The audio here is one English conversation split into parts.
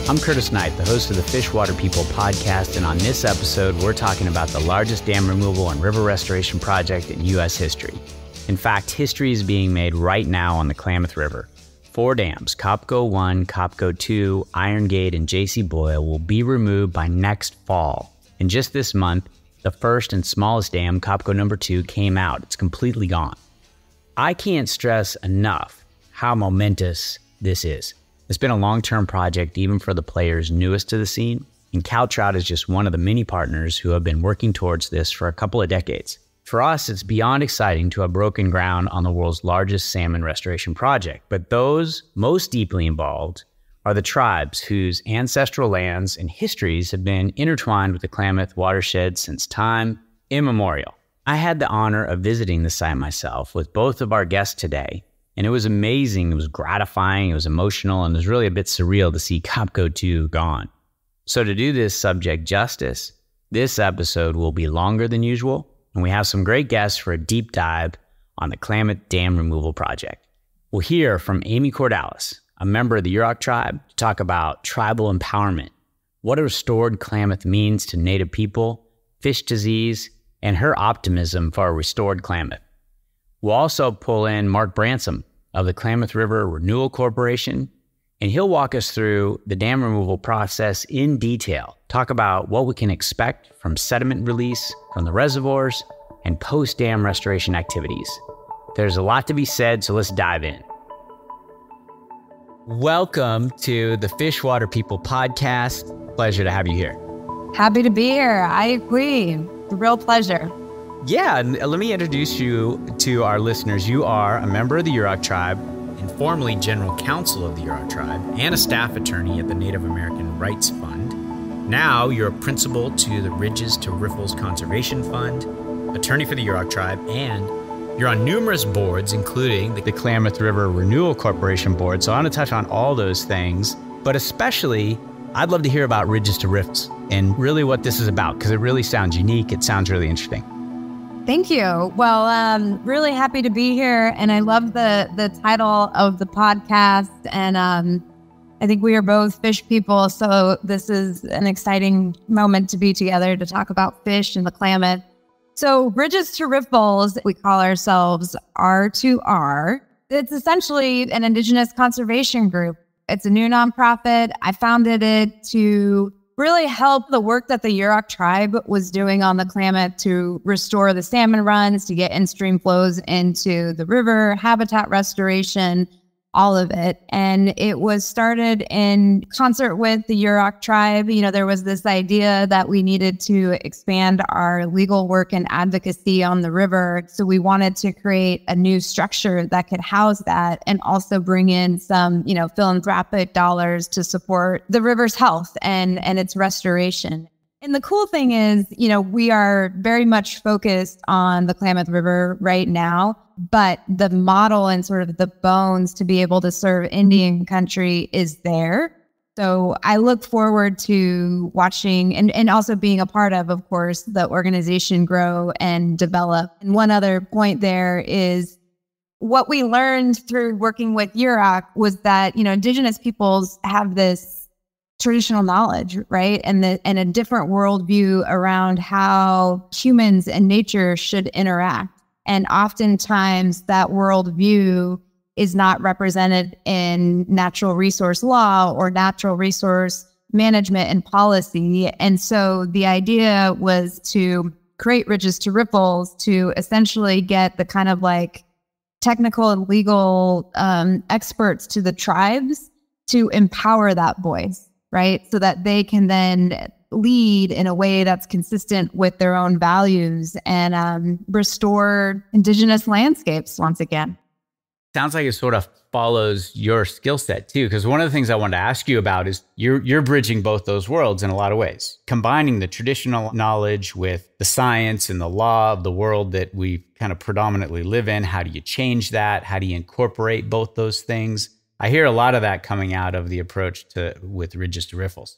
I'm Curtis Knight, the host of the Fish, Water, People podcast, and on this episode, we're talking about the largest dam removal and river restoration project in U.S. history. In fact, history is being made right now on the Klamath River. 4 dams, Copco 1, Copco 2, Iron Gate, and J.C. Boyle will be removed by next fall. And just this month, the first and smallest dam, Copco number 2, came out. It's completely gone. I can't stress enough how momentous this is. It's been a long-term project even for the players newest to the scene, and CalTrout is just one of the many partners who have been working towards this for a couple of decades. For us, it's beyond exciting to have broken ground on the world's largest salmon restoration project, but those most deeply involved are the tribes whose ancestral lands and histories have been intertwined with the Klamath watershed since time immemorial. I had the honor of visiting the site myself with both of our guests today, and it was amazing, it was gratifying, it was emotional, and it was really a bit surreal to see Copco 2 gone. So to do this subject justice, this episode will be longer than usual, and we have some great guests for a deep dive on the Klamath Dam Removal Project. We'll hear from Amy Cordalis, a member of the Yurok tribe, to talk about tribal empowerment, what a restored Klamath means to Native people, fish disease, and her optimism for a restored Klamath. We'll also pull in Mark Bransom of the Klamath River Renewal Corporation, and he'll walk us through the dam removal process in detail, talk about what we can expect from sediment release from the reservoirs and post-dam restoration activities. There's a lot to be said, so let's dive in. Welcome to the Fish, Water, People podcast. Pleasure to have you here. Happy to be here. I agree. It's a real pleasure. Yeah, let me introduce you to our listeners. You are a member of the Yurok tribe and formerly general counsel of the Yurok tribe and a staff attorney at the Native American Rights Fund. Now you're a principal to the Ridges to Riffles Conservation Fund, attorney for the Yurok tribe, and you're on numerous boards, including the Klamath River Renewal Corporation board. So I want to touch on all those things, but especially I'd love to hear about Ridges to Riffles and really what this is about, because it really sounds unique. It sounds really interesting. Thank you. Well, really happy to be here. And I love the title of the podcast. And I think we are both fish people. So this is an exciting moment to be together to talk about fish and the Klamath. So Ridges to Riffles, we call ourselves R2R. It's essentially an Indigenous conservation group. It's a new nonprofit. I founded it to really help the work that the Yurok tribe was doing on the Klamath to restore the salmon runs, to get in-stream flows into the river, habitat restoration, all of it. And it was started in concert with the Yurok tribe. You know, there was this idea that we needed to expand our legal work and advocacy on the river. So we wanted to create a new structure that could house that and also bring in some, philanthropic dollars to support the river's health and its restoration. And the cool thing is, we are very much focused on the Klamath River right now, but the model and sort of the bones to be able to serve Indian country is there. So I look forward to watching and also being a part of course, the organization grow and develop. And one other point there is what we learned through working with Yurok was that, Indigenous peoples have this traditional knowledge, right? And a different worldview around how humans and nature should interact. And oftentimes that worldview is not represented in natural resource law or natural resource management and policy. And so the idea was to create Ridges to Riffles to essentially get the kind of like technical and legal experts to the tribes to empower that voice, right? So that they can then lead in a way that's consistent with their own values and restore Indigenous landscapes once again. Sounds like it sort of follows your skill set too, because one of the things I wanted to ask you about is you're bridging both those worlds in a lot of ways, combining the traditional knowledge with the science and the law of the world that we kind of predominantly live in. How do you change that? How do you incorporate both those things? I hear a lot of that coming out of the approach with Ridges to Riffles.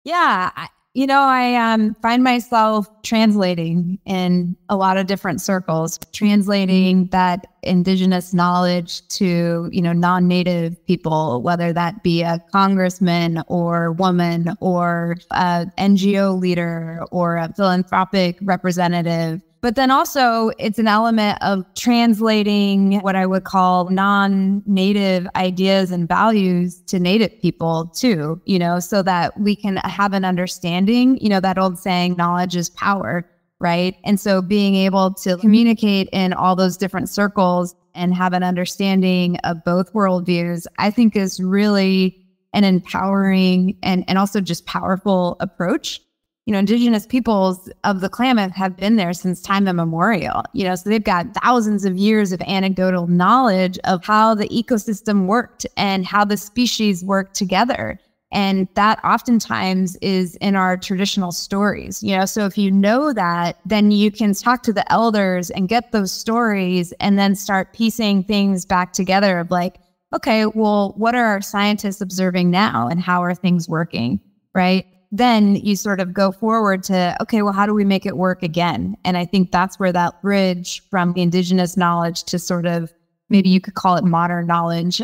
Yeah, I find myself translating in a lot of different circles, translating that indigenous knowledge to, non-native people, whether that be a congressman or woman or a NGO leader or a philanthropic representative. But then also it's an element of translating what I would call non-native ideas and values to native people too, so that we can have an understanding, that old saying, knowledge is power, right? And so being able to communicate in all those different circles and have an understanding of both worldviews, I think is really an empowering and also just powerful approach. Indigenous peoples of the Klamath have been there since time immemorial, so they've got thousands of years of anecdotal knowledge of how the ecosystem worked and how the species worked together. And that oftentimes is in our traditional stories, so if you know that, then you can talk to the elders and get those stories and then start piecing things back together of like, okay, well, what are our scientists observing now and how are things working, right? Then you sort of go forward to, okay, well, how do we make it work again? And I think that's where that bridge from the indigenous knowledge to sort of, maybe you could call it modern knowledge,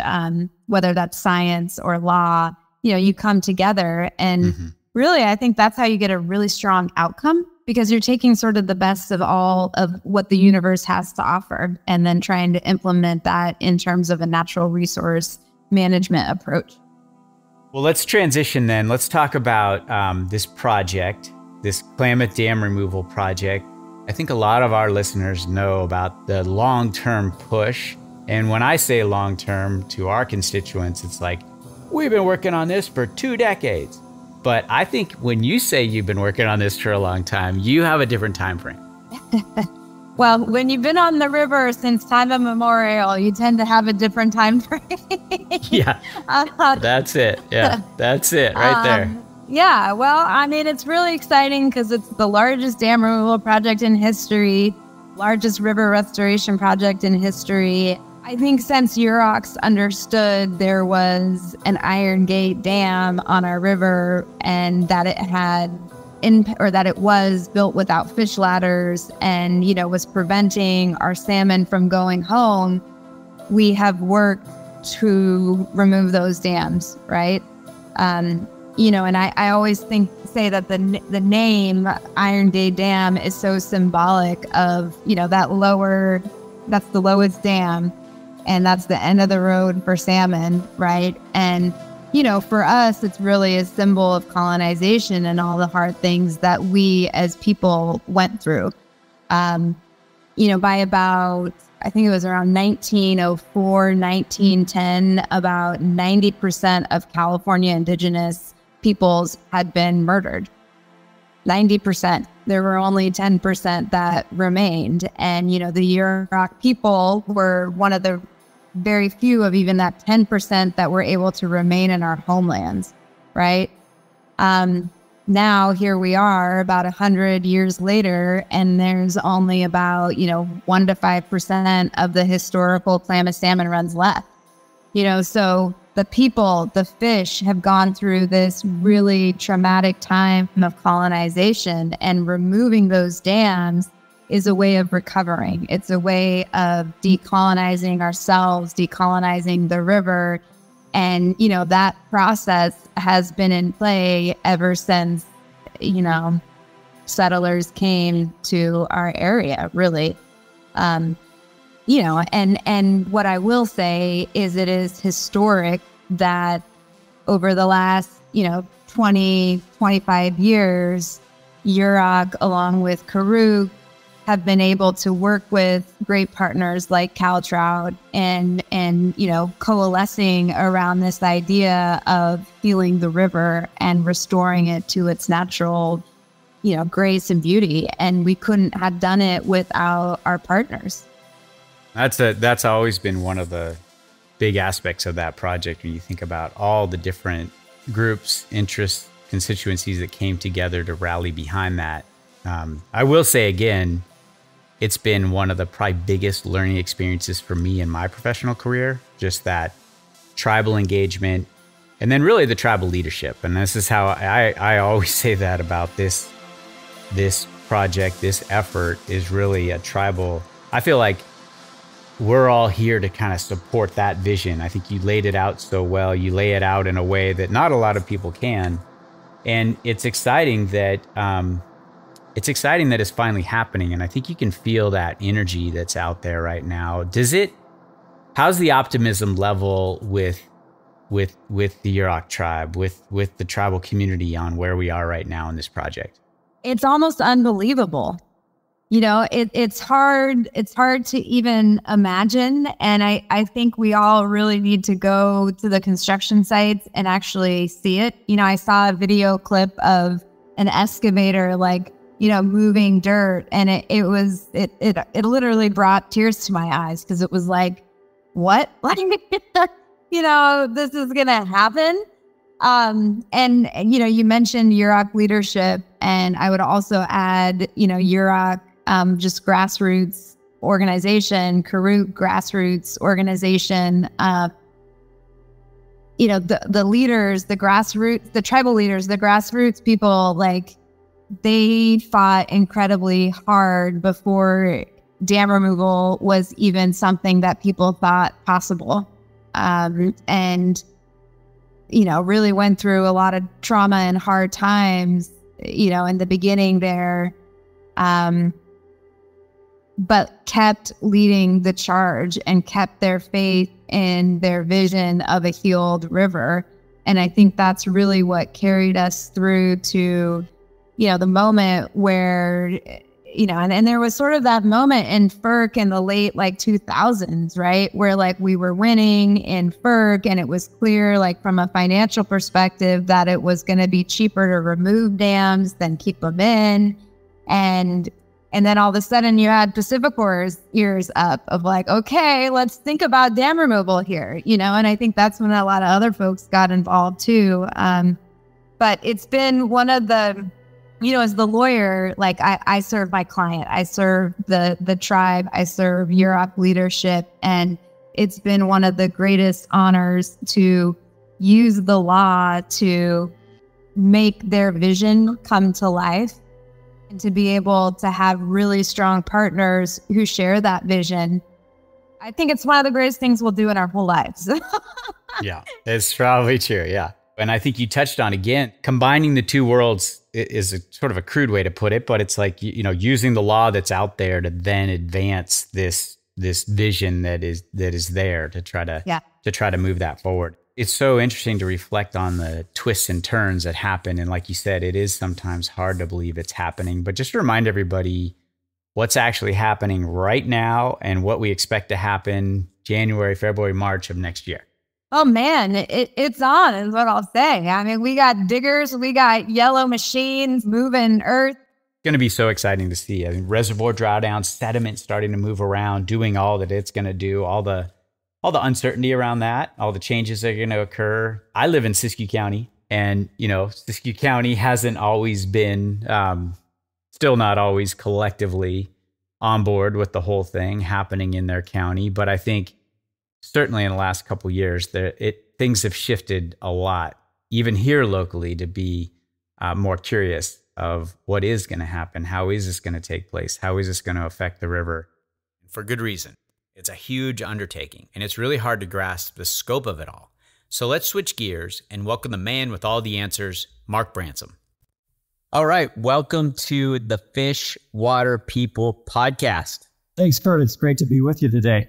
whether that's science or law, you come together. And really, I think that's how you get a really strong outcome, because you're taking sort of the best of all of what the universe has to offer and then trying to implement that in terms of a natural resource management approach. Well, let's transition then. Let's talk about this project, this Klamath Dam Removal Project. I think a lot of our listeners know about the long-term push. And when I say long-term to our constituents, it's like, we've been working on this for 2 decades. But I think when you say you've been working on this for a long time, you have a different time frame. Well, when you've been on the river since time immemorial, you tend to have a different time frame. Yeah, that's it. Yeah, that's it right there. Yeah, well, I mean, it's really exciting because it's the largest dam removal project in history, largest river restoration project in history. I think since Yurok understood there was an Iron Gate Dam on our river and that it was built without fish ladders and, was preventing our salmon from going home, we have worked to remove those dams, right? And I always say that the name Iron Gate Dam is so symbolic of, that's the lowest dam. And that's the end of the road for salmon, right? And, for us, it's really a symbol of colonization and all the hard things that we as people went through. By about, I think it was around 1904, 1910, about 90% of California indigenous peoples had been murdered. 90%. There were only 10% that remained. And, the Yurok people were one of the very few of even that 10% that were able to remain in our homelands, right? Now here we are about 100 years later, and there's only about, 1 to 5% of the historical Klamath salmon runs left. So the people, the fish have gone through this really traumatic time of colonization, and removing those dams is a way of recovering. It's a way of decolonizing ourselves, decolonizing the river. And, that process has been in play ever since, settlers came to our area, really. And what I will say is it is historic that over the last, 20, 25 years, Yurok, along with Karuk, have been able to work with great partners like Caltrout and coalescing around this idea of healing the river and restoring it to its natural, grace and beauty. And we couldn't have done it without our partners. That's always been one of the big aspects of that project when you think about all the different groups, interests, constituencies that came together to rally behind that. I will say again, it's been one of the probably biggest learning experiences for me in my professional career, just that tribal engagement, And then really the tribal leadership. And this is how I always say that about this project, this effort is really a tribal. I feel like we're all here to kind of support that vision. I think you laid it out so well. You lay it out in a way that not a lot of people can. And it's exciting that it's finally happening. And I think you can feel that energy that's out there right now. How's the optimism level with the Yurok tribe, with the tribal community on where we are right now in this project? It's almost unbelievable. You know, it's hard to even imagine. And I think we all really need to go to the construction sites and actually see it. You know, I saw a video clip of an excavator, like, you know, moving dirt, and it literally brought tears to my eyes, because it was like, what? Like, you know, this is gonna happen. And you know, you mentioned Yurok leadership, and I would also add, you know, Yurok, just grassroots organization, Karuk grassroots organization. You know, the leaders, the grassroots, the tribal leaders, the grassroots people, like, they fought incredibly hard before dam removal was even something that people thought possible. And, you know, really went through a lot of trauma and hard times, you know, in the beginning there, but kept leading the charge and kept their faith in their vision of a healed river. And I think that's really what carried us through to, you know, the moment where, you know, and there was sort of that moment in FERC in the late, like, 2000s, right? Where, like, we were winning in FERC, and it was clear, like, from a financial perspective, that it was going to be cheaper to remove dams than keep them in. And then all of a sudden you had PacifiCorp's ears up of like, okay, let's think about dam removal here, you know? And I think that's when a lot of other folks got involved too. But it's been one of the, you know, as the lawyer, like, I serve my client, I serve the tribe, I serve Yurok leadership. And it's been one of the greatest honors to use the law to make their vision come to life, and to be able to have really strong partners who share that vision. I think it's one of the greatest things we'll do in our whole lives. Yeah, it's probably true. Yeah. And I think you touched on, again, combining the two worlds is a sort of a crude way to put it, but it's like, you know, using the law that's out there to then advance this vision that is there to try to move that forward. It's so interesting to reflect on the twists and turns that happen. And like you said, it is sometimes hard to believe it's happening, but just to remind everybody what's actually happening right now and what we expect to happen January, February, March of next year. Oh man, it's on is what I'll say. I mean, we got diggers, we got yellow machines moving earth. It's going to be so exciting to see. I mean, reservoir drawdown, sediment starting to move around, doing all that it's going to do, all the uncertainty around that, all the changes that are going to occur. I live in Siskiyou County, and, you know, Siskiyou County hasn't always been, still not always collectively on board with the whole thing happening in their county. But I think certainly in the last couple of years, things have shifted a lot, even here locally, to be more curious of what is going to happen. How is this going to take place? How is this going to affect the river? For good reason. It's a huge undertaking, and it's really hard to grasp the scope of it all. So let's switch gears and welcome the man with all the answers, Mark Bransom. All right, welcome to the Fish Water People podcast. Thanks, Kurt. It's great to be with you today.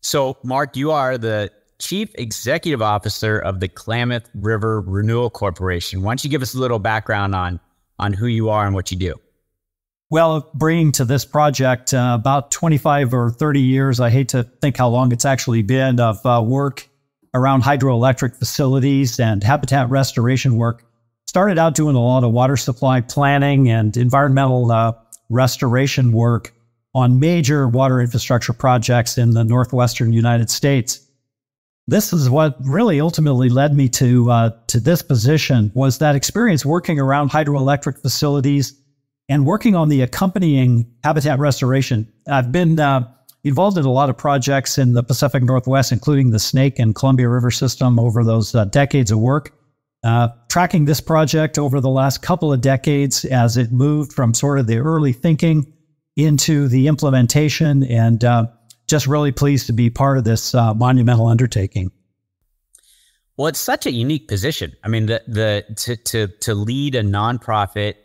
So, Mark, you are the Chief Executive Officer of the Klamath River Renewal Corporation. Why don't you give us a little background on who you are and what you do? Well, bringing to this project about 25 or 30 years, I hate to think how long it's actually been, of work around hydroelectric facilities and habitat restoration work. Started out doing a lot of water supply planning and environmental restoration work on major water infrastructure projects in the northwestern United States. This is what really ultimately led me to this position, was that experience working around hydroelectric facilities and working on the accompanying habitat restoration. I've been involved in a lot of projects in the Pacific Northwest, including the Snake and Columbia River system over those decades of work. Tracking this project over the last couple of decades as it moved from sort of the early thinking into the implementation, and just really pleased to be part of this monumental undertaking. Well, it's such a unique position. I mean, to lead a nonprofit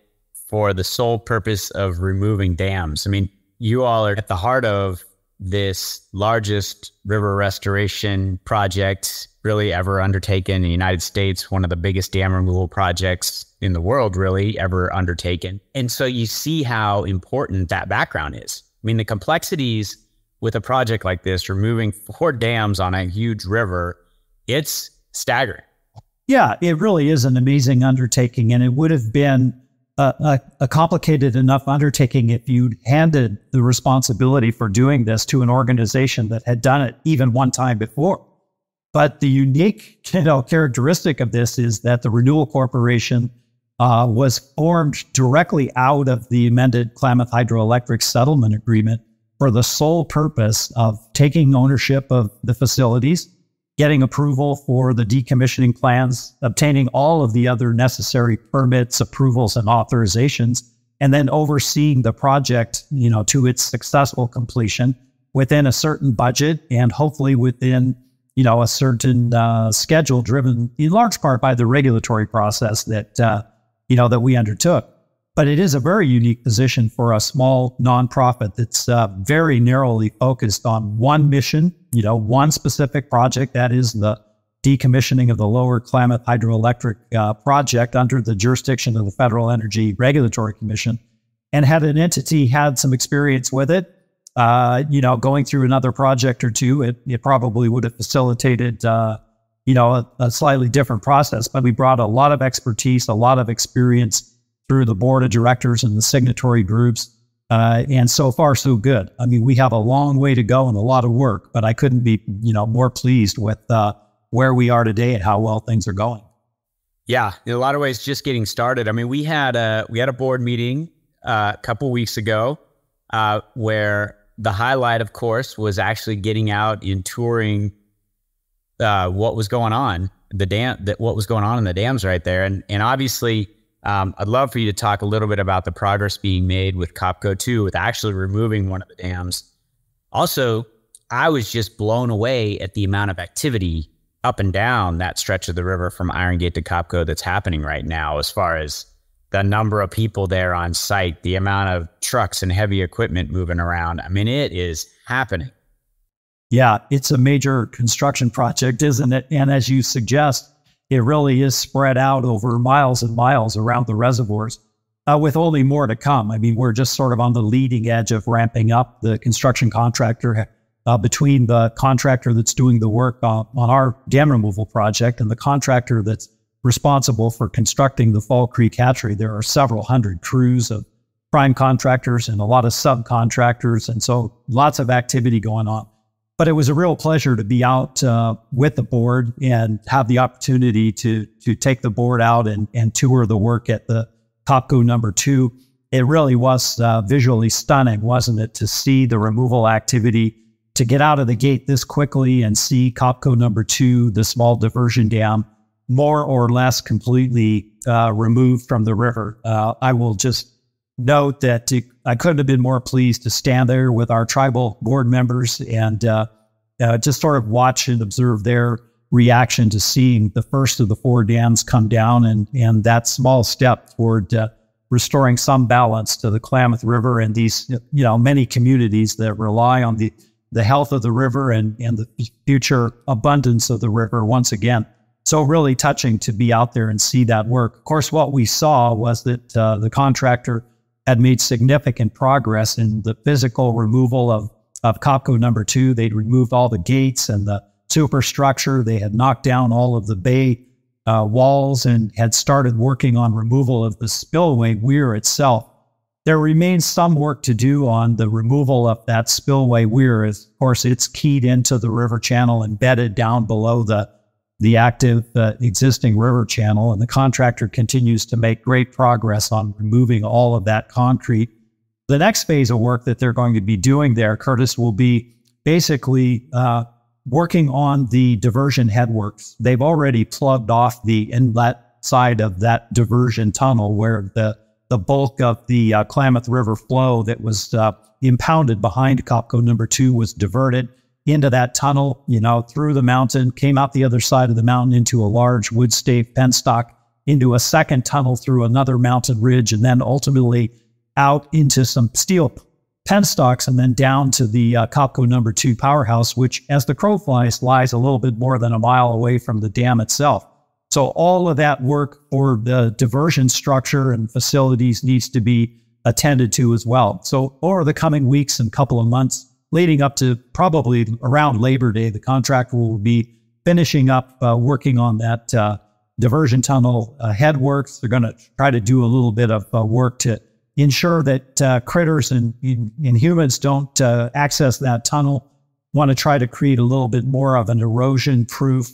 for the sole purpose of removing dams. I mean, you all are at the heart of this largest river restoration project really ever undertaken in the United States, one of the biggest dam removal projects in the world really ever undertaken. And so you see how important that background is. I mean, the complexities with a project like this, removing 4 dams on a huge river, it's staggering. Yeah, it really is an amazing undertaking, and it would have been a complicated enough undertaking if you'd handed the responsibility for doing this to an organization that had done it even one time before. But the unique, characteristic of this is that the Renewal Corporation was formed directly out of the amended Klamath Hydroelectric Settlement Agreement for the sole purpose of taking ownership of the facilities, getting approval for the decommissioning plans, obtaining all of the other necessary permits, approvals, and authorizations, and then overseeing the project, to its successful completion within a certain budget and hopefully within, a certain schedule driven in large part by the regulatory process that, that we undertook. But it is a very unique position for a small nonprofit that's very narrowly focused on one mission, one specific project, that is the decommissioning of the Lower Klamath Hydroelectric project under the jurisdiction of the Federal Energy Regulatory Commission. And had an entity had some experience with it, going through another project or two, it probably would have facilitated, a slightly different process. But we brought a lot of expertise, a lot of experience through the board of directors and the signatory groups. And so far, so good. I mean, we have a long way to go and a lot of work, but I couldn't be, more pleased with where we are today and how well things are going. Yeah, in a lot of ways, just getting started. I mean, we had a board meeting a couple weeks ago where the highlight, of course, was actually getting out and touring what was going on, what was going on in the dams right there. And obviously, I'd love for you to talk a little bit about the progress being made with COPCO 2, with actually removing one of the dams. Also, I was just blown away at the amount of activity up and down that stretch of the river from Iron Gate to COPCO that's happening right now, as far as the number of people there on site, the amount of trucks and heavy equipment moving around. I mean, it is happening. Yeah, it's a major construction project, isn't it? And as you suggest, it really is spread out over miles and miles around the reservoirs, with only more to come. I mean, we're just sort of on the leading edge of ramping up. The construction contractor, between the contractor that's doing the work on our dam removal project and the contractor that's responsible for constructing the Fall Creek hatchery, there are several hundred crews of prime contractors and a lot of subcontractors, and so lots of activity going on. But it was a real pleasure to be out with the board and have the opportunity to take the board out and tour the work at the COPCO number 2. It really was visually stunning, wasn't it, to see the removal activity, to get out of the gate this quickly and see COPCO number 2, the small diversion dam, more or less completely removed from the river. I will just note that I couldn't have been more pleased to stand there with our tribal board members and just sort of watch and observe their reaction to seeing the first of the 4 dams come down and that small step toward restoring some balance to the Klamath River and these, many communities that rely on the health of the river and the future abundance of the river once again. So really touching to be out there and see that work. Of course, what we saw was that the contractor had made significant progress in the physical removal of COPCO number 2. They'd removed all the gates and the superstructure. They had knocked down all of the bay walls and had started working on removal of the spillway weir itself. There remains some work to do on the removal of that spillway weir. Of course, it's keyed into the river channel, embedded down below the active existing river channel, and the contractor continues to make great progress on removing all of that concrete. The next phase of work that they're going to be doing there, Curtis, will be basically working on the diversion headworks. They've already plugged off the inlet side of that diversion tunnel where the bulk of the Klamath River flow that was impounded behind Copco number 2 was diverted into that tunnel, through the mountain, came out the other side of the mountain into a large wood stave penstock, into a second tunnel through another mountain ridge, and then ultimately out into some steel penstocks, and then down to the Copco number 2 powerhouse, which, as the crow flies, lies a little bit more than a mile away from the dam itself. So all of that work for the diversion structure and facilities needs to be attended to as well. So over the coming weeks and couple of months, leading up to probably around Labor Day, the contractor will be finishing up working on that diversion tunnel headworks. They're going to try to do a little bit of work to ensure that critters and humans don't access that tunnel. Want to try to create a little bit more of an erosion-proof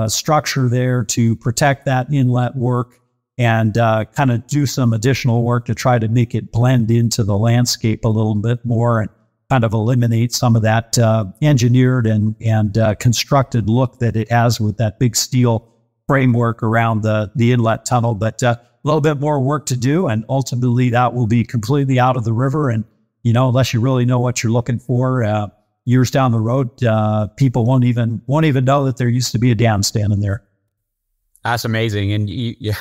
structure there to protect that inlet work, and kind of do some additional work to try to make it blend into the landscape a little bit more and kind of eliminate some of that engineered and constructed look that it has with that big steel framework around the inlet tunnel. But a little bit more work to do, and ultimately that will be completely out of the river. And, unless you really know what you're looking for, years down the road, people won't even know that there used to be a dam standing there. That's amazing. And you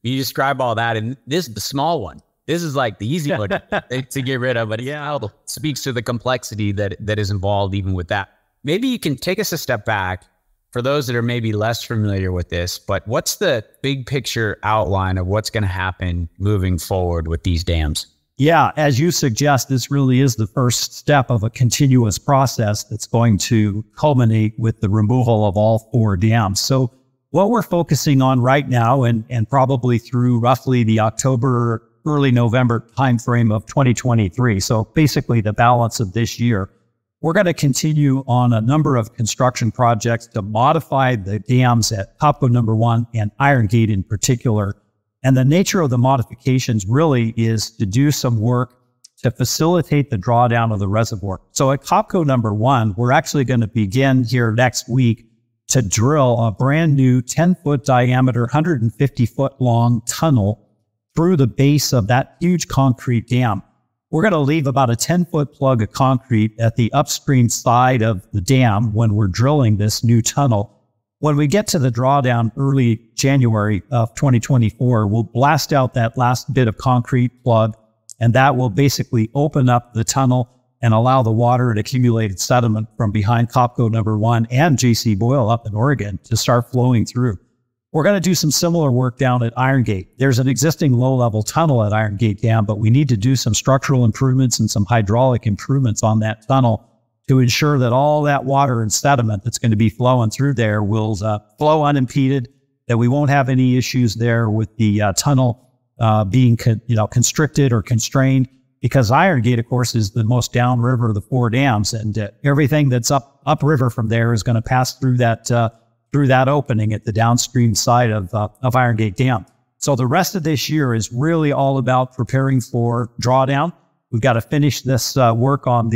describe all that, and this is the small one. This is like the easy one to get rid of, but it speaks to the complexity that is involved even with that. Maybe you can take us a step back for those that are maybe less familiar with this, but what's the big picture outline of what's going to happen moving forward with these dams? Yeah, as you suggest, this really is the first step of a continuous process that's going to culminate with the removal of all 4 dams. So what we're focusing on right now, and probably through roughly the October, early November timeframe of 2023, so basically the balance of this year, we're going to continue on a number of construction projects to modify the dams at Copco number 1 and Iron Gate in particular. And the nature of the modifications really is to do some work to facilitate the drawdown of the reservoir. So at Copco number 1, we're actually going to begin here next week to drill a brand new 10-foot diameter, 150-foot long tunnel through the base of that huge concrete dam. We're going to leave about a 10-foot plug of concrete at the upstream side of the dam when we're drilling this new tunnel. When we get to the drawdown early January of 2024, we'll blast out that last bit of concrete plug, and that will basically open up the tunnel and allow the water and accumulated sediment from behind Copco number 1 and J.C. Boyle up in Oregon to start flowing through. We're going to do some similar work down at Iron Gate. There's an existing low-level tunnel at Iron Gate Dam, but we need to do some structural improvements and some hydraulic improvements on that tunnel to ensure that all that water and sediment that's going to be flowing through there will flow unimpeded, that we won't have any issues there with the tunnel being constricted or constrained, because Iron Gate, of course, is the most downriver of the 4 dams, and everything that's upriver from there is going to pass through that opening at the downstream side of Iron Gate Dam. So the rest of this year is really all about preparing for drawdown. We've got to finish this work on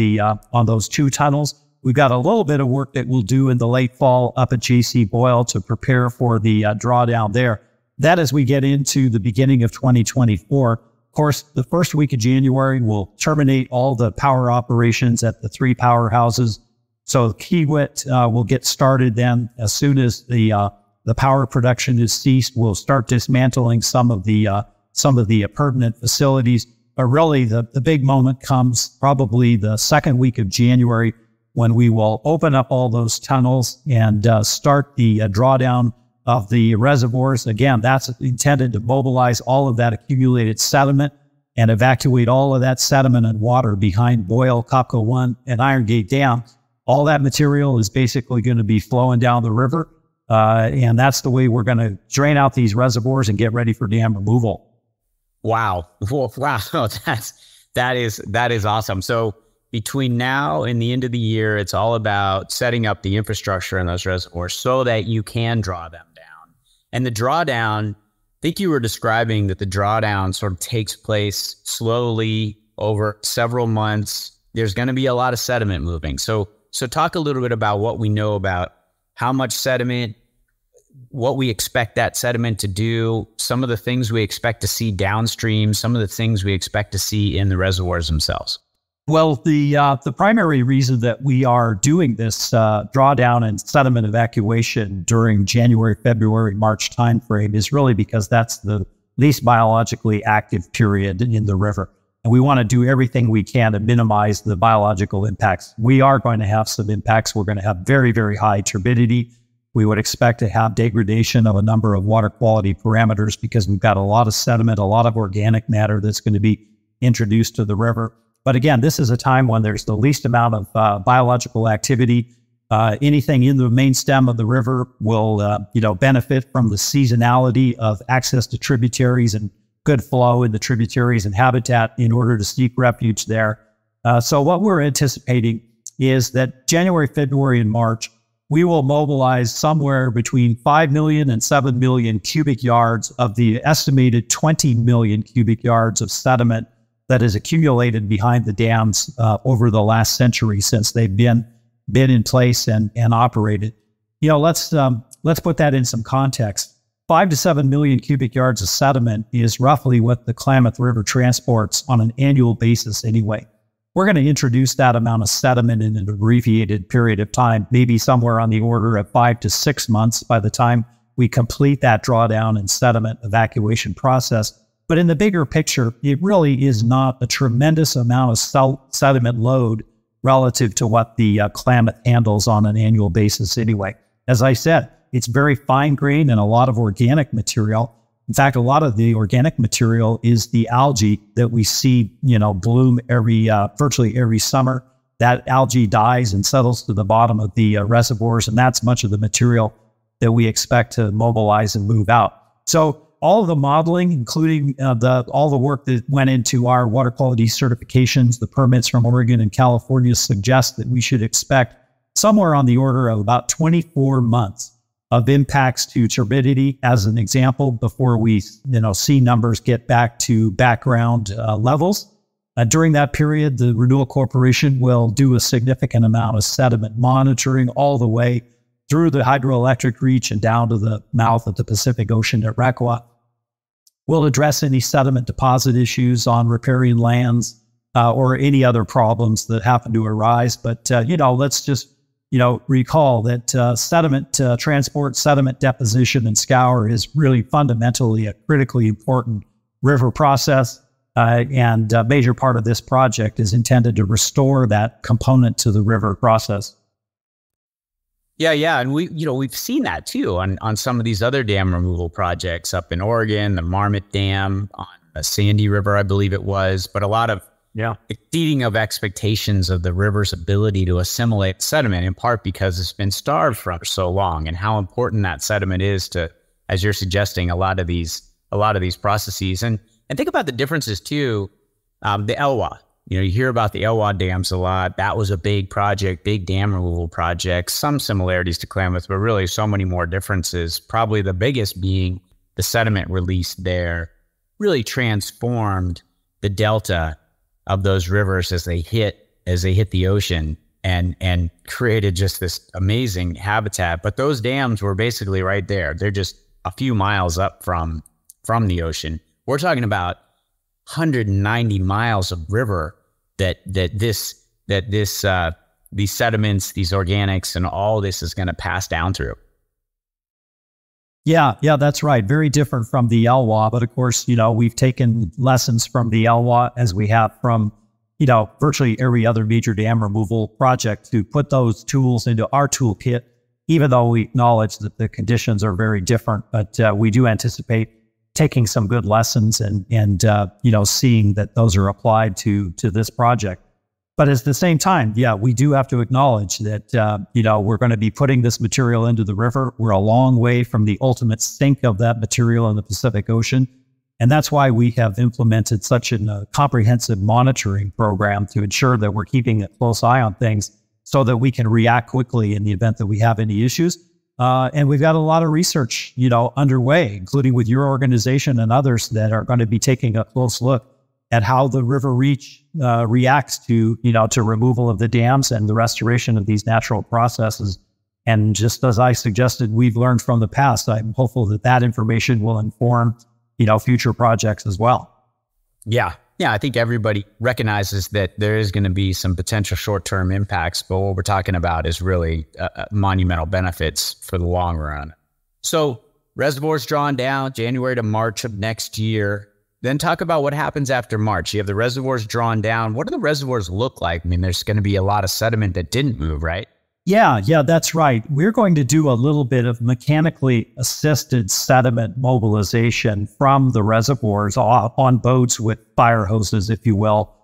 those 2 tunnels. We've got a little bit of work that we'll do in the late fall up at J.C. Boyle to prepare for the drawdown there. That as we get into the beginning of 2024. Of course, the first week of January, we'll terminate all the power operations at the 3 powerhouses. So Kiewit will get started then. As soon as the power production is ceased, we'll start dismantling some of the permanent facilities. But really, the big moment comes probably the second week of January, when we will open up all those tunnels and start the drawdown of the reservoirs. Again, that's intended to mobilize all of that accumulated sediment and evacuate all of that sediment and water behind Boyle, Copco 1, and Iron Gate Dam. All that material is basically going to be flowing down the river, and that's the way we're going to drain out these reservoirs and get ready for dam removal. Wow. Wow. That is awesome. So between now and the end of the year, it's all about setting up the infrastructure in those reservoirs so that you can draw them down. And the drawdown, I think you were describing that the drawdown sort of takes place slowly over several months. There's going to be a lot of sediment moving. So talk a little bit about what we know about how much sediment, what we expect that sediment to do, some of the things we expect to see downstream, some of the things we expect to see in the reservoirs themselves. Well, the primary reason that we are doing this drawdown and sediment evacuation during January, February, March timeframe is really because that's the least biologically active period in the river. And we want to do everything we can to minimize the biological impacts. We are going to have some impacts. We're going to have very, very high turbidity. We would expect to have degradation of a number of water quality parameters because we've got a lot of sediment, a lot of organic matter that's going to be introduced to the river. But again, this is a time when there's the least amount of biological activity. Anything in the main stem of the river will, benefit from the seasonality of access to tributaries and good flow in the tributaries and habitat in order to seek refuge there. So what we're anticipating is that January, February, and March, we will mobilize somewhere between 5 million and 7 million cubic yards of the estimated 20 million cubic yards of sediment that is accumulated behind the dams over the last century since they've been in place and operated. Let's put that in some context. 5 to 7 million cubic yards of sediment is roughly what the Klamath River transports on an annual basis anyway. We're going to introduce that amount of sediment in an abbreviated period of time, maybe somewhere on the order of 5 to 6 months by the time we complete that drawdown and sediment evacuation process. But in the bigger picture, it really is not a tremendous amount of sediment load relative to what the Klamath handles on an annual basis anyway. As I said, it's very fine grained and a lot of organic material. In fact, a lot of the organic material is the algae that we see, bloom virtually every summer. That algae dies and settles to the bottom of the reservoirs, and that's much of the material that we expect to mobilize and move out. So all of the modeling, including all the work that went into our water quality certifications, the permits from Oregon and California suggest that we should expect somewhere on the order of about 24 months of impacts to turbidity, as an example, before we see numbers get back to background levels. During that period, the Renewal Corporation will do a significant amount of sediment monitoring all the way through the hydroelectric reach and down to the mouth of the Pacific Ocean at Requa. We'll address any sediment deposit issues on riparian lands or any other problems that happen to arise. But, let's just, recall that sediment transport, sediment deposition, and scour is really fundamentally a critically important river process. And a major part of this project is intended to restore that component to the river process. Yeah. And we've seen that too on some of these other dam removal projects up in Oregon, the Marmot Dam on the Sandy River, I believe it was, but a lot of exceeding of expectations of the river's ability to assimilate sediment, in part because it's been starved for so long, and how important that sediment is to, as you're suggesting, a lot of these processes. And think about the differences too. The Elwha. You hear about the Elwha dams a lot. That was a big project, big dam removal project, some similarities to Klamath, but really so many more differences. Probably the biggest being the sediment release there really transformed the delta of those rivers as they hit the ocean and created just this amazing habitat. But those dams were basically right there. They're just a few miles up from the ocean. We're talking about 190 miles of river that these sediments, these organics, and all this is going to pass down through. Yeah, that's right. Very different from the Elwha, but of course, we've taken lessons from the Elwha as we have from, virtually every other major dam removal project to put those tools into our toolkit, even though we acknowledge that the conditions are very different. But we do anticipate taking some good lessons and seeing that those are applied to this project. But at the same time, we do have to acknowledge that, we're going to be putting this material into the river. We're a long way from the ultimate sink of that material in the Pacific Ocean. And that's why we have implemented such a comprehensive monitoring program to ensure that we're keeping a close eye on things so that we can react quickly in the event that we have any issues. And we've got a lot of research, underway, including with your organization and others that are going to be taking a close look at how the river reach reacts to, to removal of the dams and the restoration of these natural processes. And just as I suggested, we've learned from the past. I'm hopeful that that information will inform, future projects as well. Yeah. I think everybody recognizes that there is going to be some potential short-term impacts, but what we're talking about is really monumental benefits for the long run. So reservoirs drawn down January to March of next year. Then talk about what happens after March. You have the reservoirs drawn down. What do the reservoirs look like? I mean, there's going to be a lot of sediment that didn't move, right? Yeah, that's right. We're going to do a little bit of mechanically assisted sediment mobilization from the reservoirs on boats with fire hoses, if you will,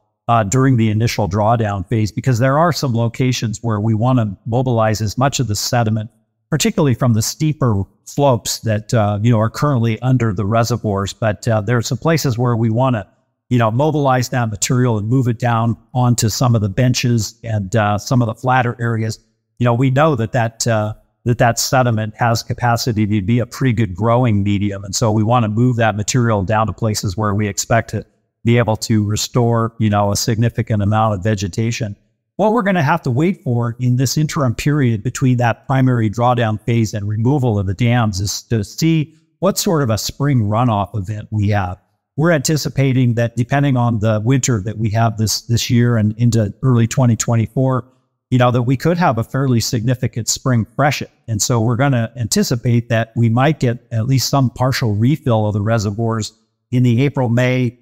during the initial drawdown phase, because there are some locations where we want to mobilize as much of the sediment, particularly from the steeper slopes that are currently under the reservoirs. But there are some places where we want to mobilize that material and move it down onto some of the benches and some of the flatter areas. We know that sediment has capacity to be a pretty good growing medium. And so we want to move that material down to places where we expect to be able to restore, a significant amount of vegetation. What we're going to have to wait for in this interim period between that primary drawdown phase and removal of the dams is to see what sort of a spring runoff event we have. We're anticipating that depending on the winter that we have this year and into early 2024, that we could have a fairly significant spring freshet. And so we're going to anticipate that we might get at least some partial refill of the reservoirs in the April, May,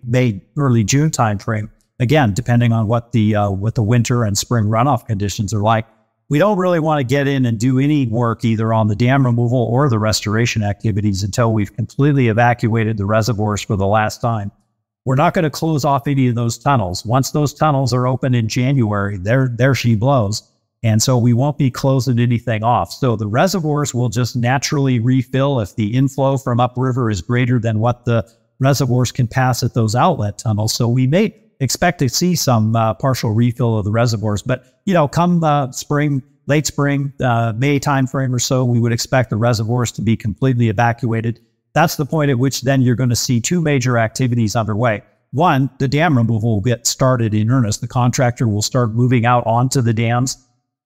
early June timeframe. Again, depending on what the winter and spring runoff conditions are like. We don't really want to get in and do any work either on the dam removal or the restoration activities until we've completely evacuated the reservoirs for the last time. We're not going to close off any of those tunnels. Once those tunnels are open in January, there she blows. And so we won't be closing anything off. So the reservoirs will just naturally refill if the inflow from upriver is greater than what the reservoirs can pass at those outlet tunnels. So we may expect to see some partial refill of the reservoirs. But, come spring, late spring, May timeframe or so, we would expect the reservoirs to be completely evacuated. That's the point at which then you're going to see two major activities underway. One, the dam removal will get started in earnest. The contractor will start moving out onto the dams,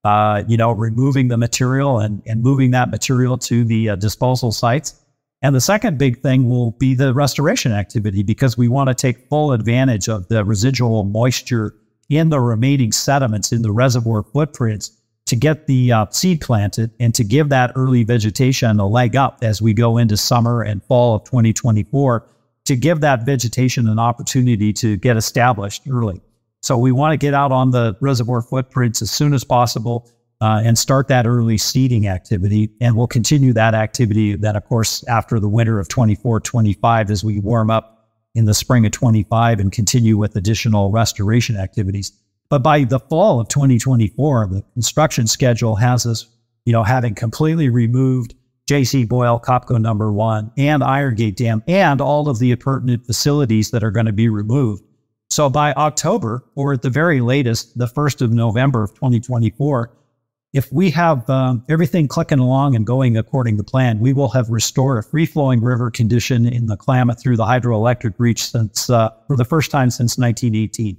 removing the material and moving that material to the disposal sites. And the second big thing will be the restoration activity, because we want to take full advantage of the residual moisture in the remaining sediments in the reservoir footprints to get the seed planted and to give that early vegetation a leg up as we go into summer and fall of 2024, to give that vegetation an opportunity to get established early. So we want to get out on the reservoir footprints as soon as possible and start that early seeding activity. And we'll continue that activity then, of course, after the winter of 24-25 as we warm up in the spring of 25 and continue with additional restoration activities. But by the fall of 2024, the construction schedule has us, having completely removed J.C. Boyle, Copco number 1, and Iron Gate Dam, and all of the appurtenant facilities that are going to be removed. So by October, or at the very latest, the 1st of November of 2024, if we have everything clicking along and going according to plan, we will have restored a free-flowing river condition in the Klamath through the hydroelectric reach since for the first time since 1918.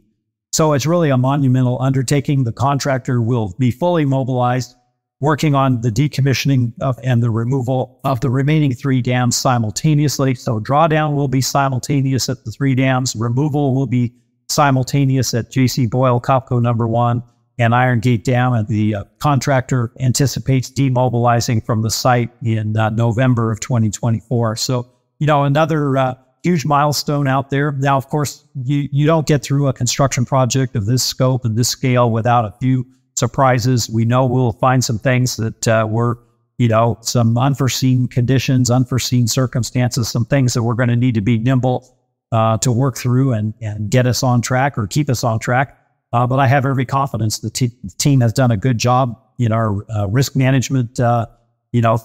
So it's really a monumental undertaking. The contractor will be fully mobilized, working on the decommissioning and the removal of the remaining 3 dams simultaneously. So drawdown will be simultaneous at the 3 dams. Removal will be simultaneous at J.C. Boyle, Copco number 1, and Iron Gate Dam. And the contractor anticipates demobilizing from the site in November of 2024. So, another huge milestone out there. Now, of course, you don't get through a construction project of this scope and this scale without a few surprises. We know we'll find some things that were, some unforeseen conditions, unforeseen circumstances, some things that we're going to need to be nimble to work through and get us on track or keep us on track. But I have every confidence the team has done a good job in our risk management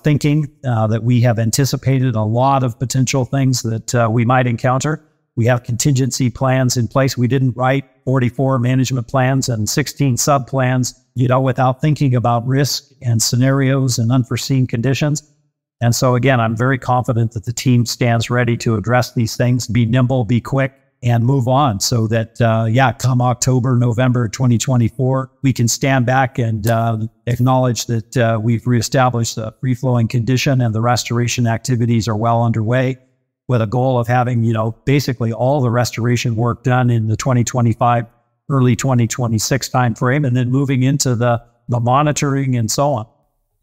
thinking that we have anticipated a lot of potential things that we might encounter. We have contingency plans in place. We didn't write 44 management plans and 16 sub-plans, without thinking about risk and scenarios and unforeseen conditions. And so again, I'm very confident that the team stands ready to address these things, be nimble, be quick, and move on so that, come October, November 2024, we can stand back and acknowledge that we've reestablished a free-flowing condition and the restoration activities are well underway, with a goal of having, basically all the restoration work done in the 2025, early 2026 timeframe, and then moving into the monitoring and so on.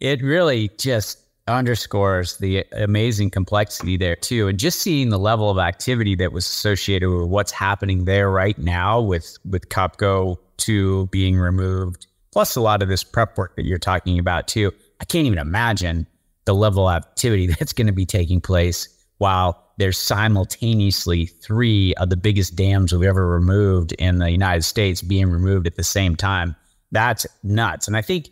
It really just underscores the amazing complexity there too. And just seeing the level of activity that was associated with what's happening there right now with Copco 2 being removed, plus a lot of this prep work that you're talking about too. I can't even imagine the level of activity that's going to be taking place while there's simultaneously 3 of the biggest dams we've ever removed in the United States being removed at the same time. That's nuts. And I think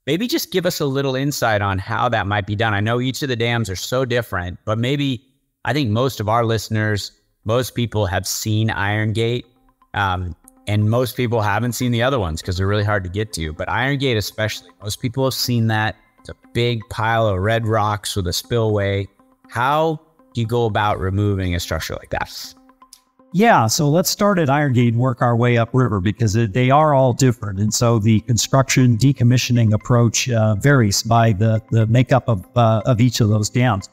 maybe just give us a little insight on how that might be done. I know each of the dams are so different, but maybe I think most of our listeners, most people have seen Iron Gate, and most people haven't seen the other ones because they're really hard to get to. But Iron Gate especially, most people have seen that. It's a big pile of red rocks with a spillway. How do you go about removing a structure like that? Yeah, so let's start at Iron Gate and work our way upriver because they are all different. And so the construction decommissioning approach varies by the makeup of each of those dams.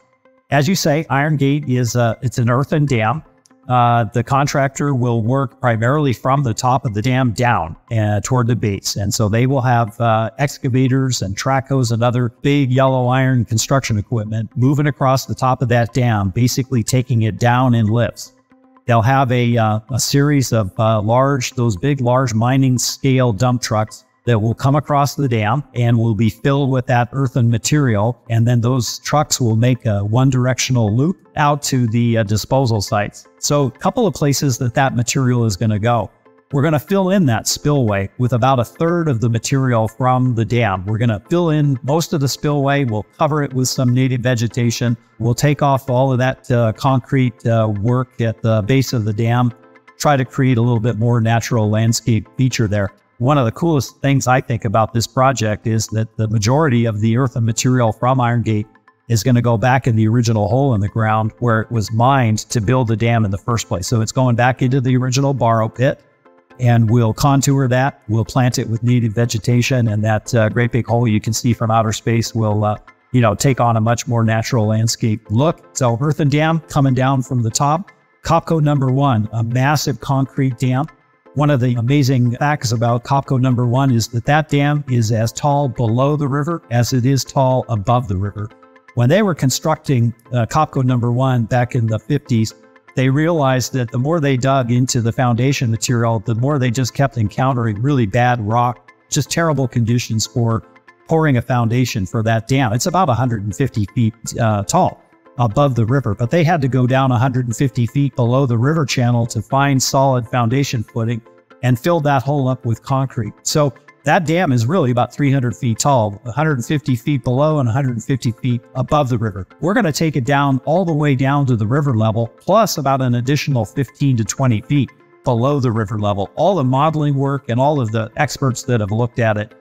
As you say, Iron Gate it's an earthen dam. The contractor will work primarily from the top of the dam down toward the base. And so they will have excavators and trackhoes and other big yellow iron construction equipment moving across the top of that dam, basically taking it down in lifts. They'll have a series of those big, large mining scale dump trucks that will come across the dam and will be filled with that earthen material. And then those trucks will make a one-directional loop out to the disposal sites. So a couple of places that material is going to go. We're going to fill in that spillway with about 1/3 of the material from the dam. We're going to fill in most of the spillway. We'll cover it with some native vegetation. We'll take off all of that concrete work at the base of the dam, try to create a little bit more natural landscape feature there. One of the coolest things I think about this project is that the majority of the earthen material from Iron Gate is going to go back in the original hole in the ground where it was mined to build the dam in the first place. So it's going back into the original borrow pit, and we'll contour that. We'll plant it with native vegetation, and that great big hole you can see from outer space will take on a much more natural landscape look. So earthen dam coming down from the top. Copco number 1, a massive concrete dam. One of the amazing facts about Copco number 1 is that dam is as tall below the river as it is tall above the river. When they were constructing Copco number 1 back in the 50s, they realized that the more they dug into the foundation material, the more they just kept encountering really bad rock, just terrible conditions for pouring a foundation for that dam. It's about 150 feet tall above the river, but they had to go down 150 feet below the river channel to find solid foundation footing and fill that hole up with concrete. So that dam is really about 300 feet tall, 150 feet below and 150 feet above the river. We're going to take it down all the way down to the river level, plus about an additional 15 to 20 feet below the river level. All the modeling work and all of the experts that have looked at it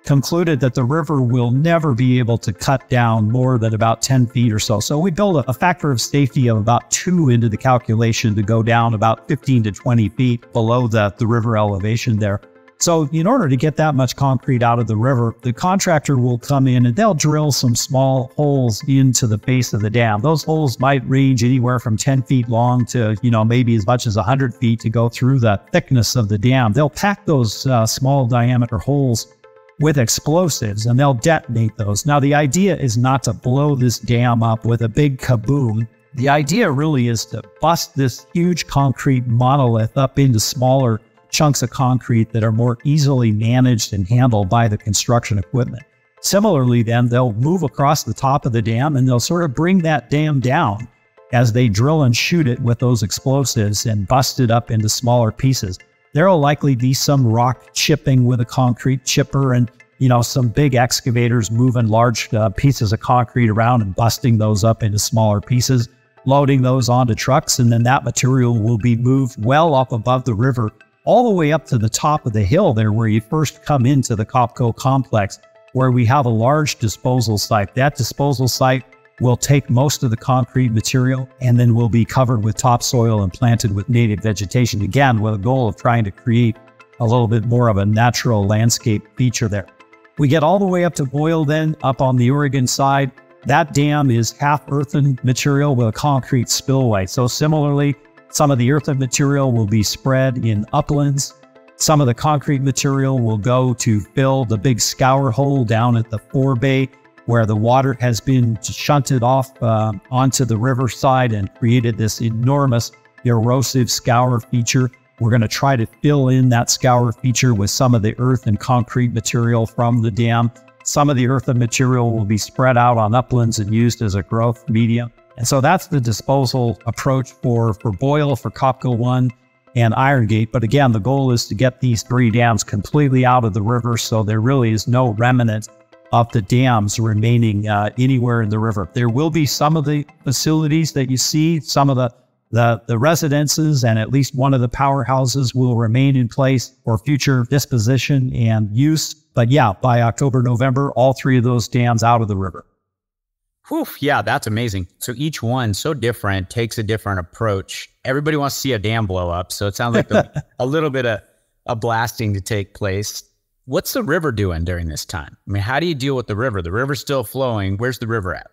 concluded that the river will never be able to cut down more than about 10 feet or so. So we build a factor of safety of about 2 into the calculation to go down about 15 to 20 feet below the river elevation there. So in order to get that much concrete out of the river, the contractor will come in and they'll drill some small holes into the base of the dam. Those holes might range anywhere from 10 feet long to, maybe as much as 100 feet to go through the thickness of the dam. They'll pack those small diameter holes with explosives, and they'll detonate those. Now, the idea is not to blow this dam up with a big kaboom. The idea really is to bust this huge concrete monolith up into smaller chunks of concrete that are more easily managed and handled by the construction equipment. Similarly, then, they'll move across the top of the dam, and they'll sort of bring that dam down as they drill and shoot it with those explosives and bust it up into smaller pieces. There will likely be some rock chipping with a concrete chipper and, some big excavators moving large pieces of concrete around and busting those up into smaller pieces, loading those onto trucks, and then that material will be moved well up above the river, all the way up to the top of the hill there where you first come into the Copco complex, where we have a large disposal site. That disposal site will take most of the concrete material and then will be covered with topsoil and planted with native vegetation, again, with a goal of trying to create a little bit more of a natural landscape feature there. We get all the way up to Boyle then, up on the Oregon side. That dam is half earthen material with a concrete spillway. So similarly, some of the earthen material will be spread in uplands. Some of the concrete material will go to fill the big scour hole down at the forebay, where the water has been shunted off onto the riverside and created this enormous erosive scour feature. We're going to try to fill in that scour feature with some of the earth and concrete material from the dam. Some of the earthen material will be spread out on uplands and used as a growth medium. And so that's the disposal approach for Boyle, for Copco 1, and Iron Gate. But again, the goal is to get these 3 dams completely out of the river, so there really is no remnant of the dams remaining anywhere in the river. There will be some of the facilities that you see, some of the residences, and at least one of the powerhouses will remain in place for future disposition and use. But yeah, by October, November, all 3 of those dams out of the river. Whew, yeah, that's amazing. So each one, so different, takes a different approach. Everybody wants to see a dam blow up, so it sounds like a little bit of a blasting to take place. What's the river doing during this time? I mean, how do you deal with the river? The river's still flowing. Where's the river at?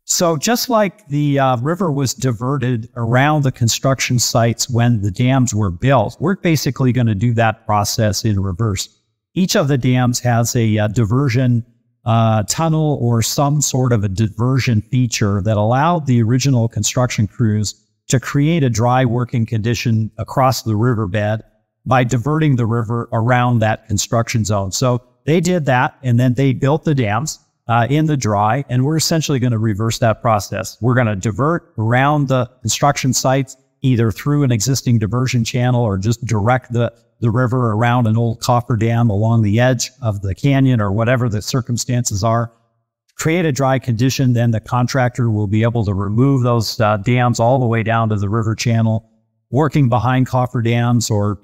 So just like the river was diverted around the construction sites when the dams were built, we're basically going to do that process in reverse. Each of the dams has a diversion tunnel or some sort of a diversion feature that allowed the original construction crews to create a dry working condition across the riverbed by diverting the river around that construction zone. So they did that, and then they built the dams in the dry, and we're essentially going to reverse that process. We're going to divert around the construction sites, either through an existing diversion channel or just direct the river around an old cofferdam along the edge of the canyon or whatever the circumstances are. Create a dry condition, then the contractor will be able to remove those dams all the way down to the river channel, working behind cofferdams or,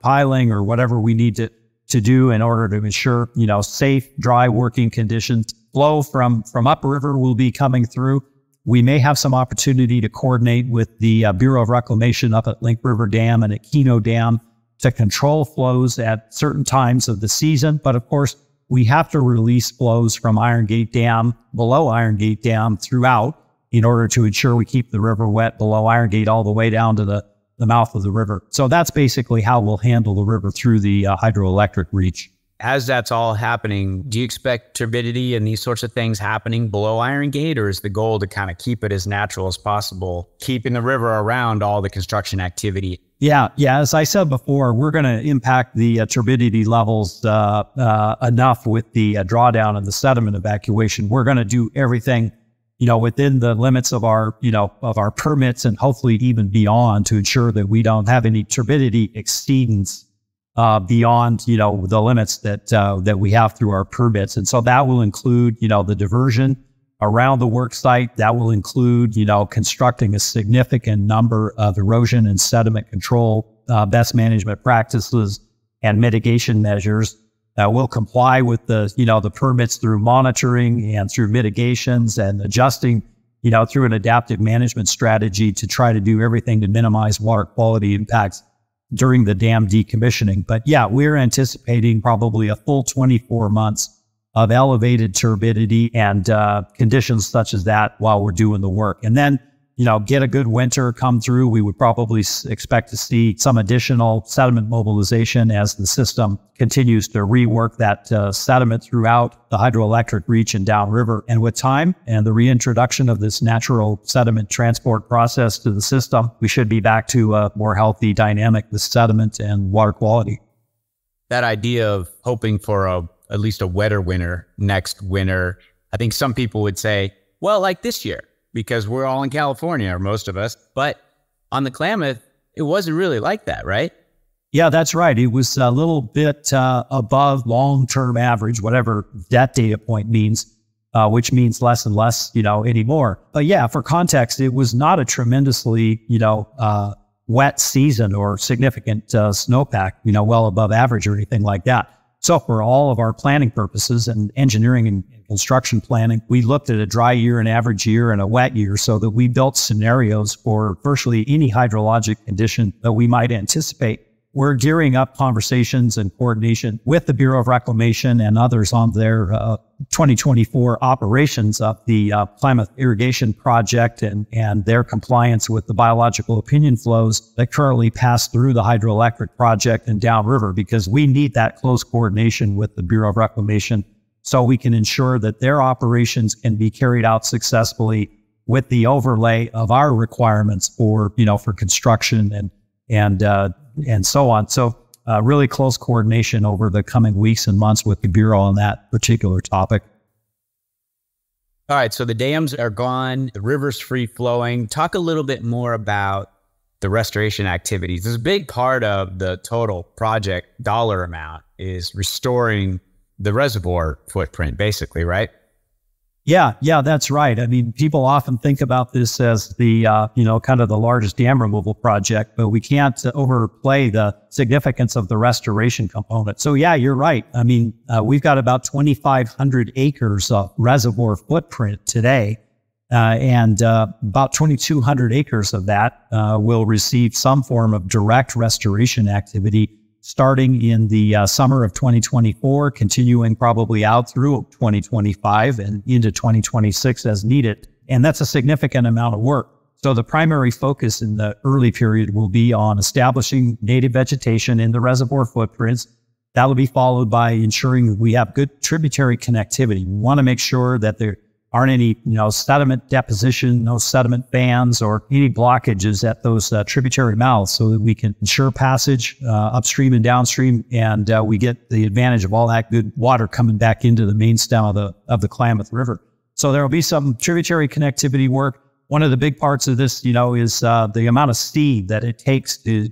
piling or whatever we need to do in order to ensure, safe, dry working conditions. Flow from upriver will be coming through. We may have some opportunity to coordinate with the Bureau of Reclamation up at Link River Dam and at Keno Dam to control flows at certain times of the season. But of course, we have to release flows from Iron Gate Dam, below Iron Gate Dam throughout in order to ensure we keep the river wet below Iron Gate all the way down to the mouth of the river. So that's basically how we'll handle the river through the hydroelectric reach. As that's all happening, do you expect turbidity and these sorts of things happening below Iron Gate, or is the goal to kind of keep it as natural as possible, keeping the river around all the construction activity? Yeah. As I said before, we're going to impact the turbidity levels enough with the drawdown and the sediment evacuation. We're going to do everything, within the limits of our, of our permits and hopefully even beyond to ensure that we don't have any turbidity exceedance beyond, the limits that we have through our permits. And so that will include, the diversion around the work site. That will include, constructing a significant number of erosion and sediment control, best management practices and mitigation measures. We'll comply with the permits through monitoring and through mitigations and adjusting, through an adaptive management strategy to try to do everything to minimize water quality impacts during the dam decommissioning. But yeah, we're anticipating probably a full 24 months of elevated turbidity and conditions such as that while we're doing the work. And then, get a good winter come through. We would probably expect to see some additional sediment mobilization as the system continues to rework that sediment throughout the hydroelectric reach and downriver. And with time and the reintroduction of this natural sediment transport process to the system, we should be back to a more healthy dynamic with sediment and water quality. That idea of hoping for at least a wetter winter next winter, I think some people would say, well, like this year, because we're all in California, or most of us. But on the Klamath, it wasn't really like that, right? Yeah, that's right. It was a little bit above long-term average, whatever that data point means, which means less and less, anymore. But yeah, for context, it was not a tremendously, wet season or significant snowpack, well above average or anything like that. So for all of our planning purposes and engineering and construction planning, we looked at a dry year, an average year, and a wet year so that we built scenarios for virtually any hydrologic condition that we might anticipate. We're gearing up conversations and coordination with the Bureau of Reclamation and others on their 2024 operations of the Klamath Irrigation Project and their compliance with the biological opinion flows that currently pass through the hydroelectric project and downriver, because we need that close coordination with the Bureau of Reclamation so we can ensure that their operations can be carried out successfully with the overlay of our requirements for construction and so on. So really close coordination over the coming weeks and months with the Bureau on that particular topic. All right, so the dams are gone, the river's free flowing. Talk a little bit more about the restoration activities. There's a big part of the total project dollar amount is restoring the reservoir footprint, basically, right? Yeah, that's right. I mean, people often think about this as the, kind of the largest dam removal project, but we can't overplay the significance of the restoration component. So yeah, you're right. I mean, we've got about 2,500 acres of reservoir footprint today, and about 2,200 acres of that will receive some form of direct restoration activity starting in the summer of 2024, continuing probably out through 2025 and into 2026 as needed. And that's a significant amount of work. So the primary focus in the early period will be on establishing native vegetation in the reservoir footprints. That will be followed by ensuring that we have good tributary connectivity. We want to make sure that there aren't any, sediment deposition, no sediment bands or any blockages at those tributary mouths, so that we can ensure passage upstream and downstream, and we get the advantage of all that good water coming back into the main stem of the Klamath River. So there will be some tributary connectivity work. One of the big parts of this, is the amount of seed that it takes to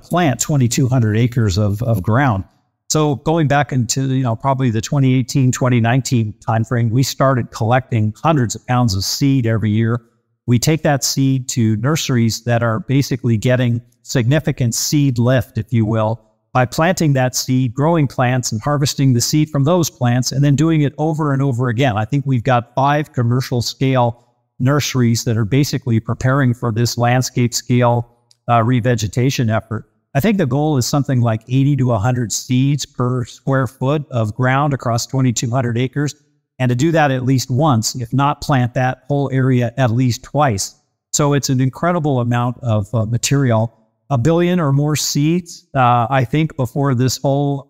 plant 2,200 acres of ground. So going back into, probably the 2018, 2019 timeframe, we started collecting hundreds of pounds of seed every year. We take that seed to nurseries that are basically getting significant seed lift, if you will, by planting that seed, growing plants and harvesting the seed from those plants, and then doing it over and over again. I think we've got 5 commercial scale nurseries that are basically preparing for this landscape scale revegetation effort. I think the goal is something like 80 to 100 seeds per square foot of ground across 2,200 acres. And to do that at least once, if not plant that whole area at least twice. So it's an incredible amount of material. 1 billion or more seeds, I think, before this whole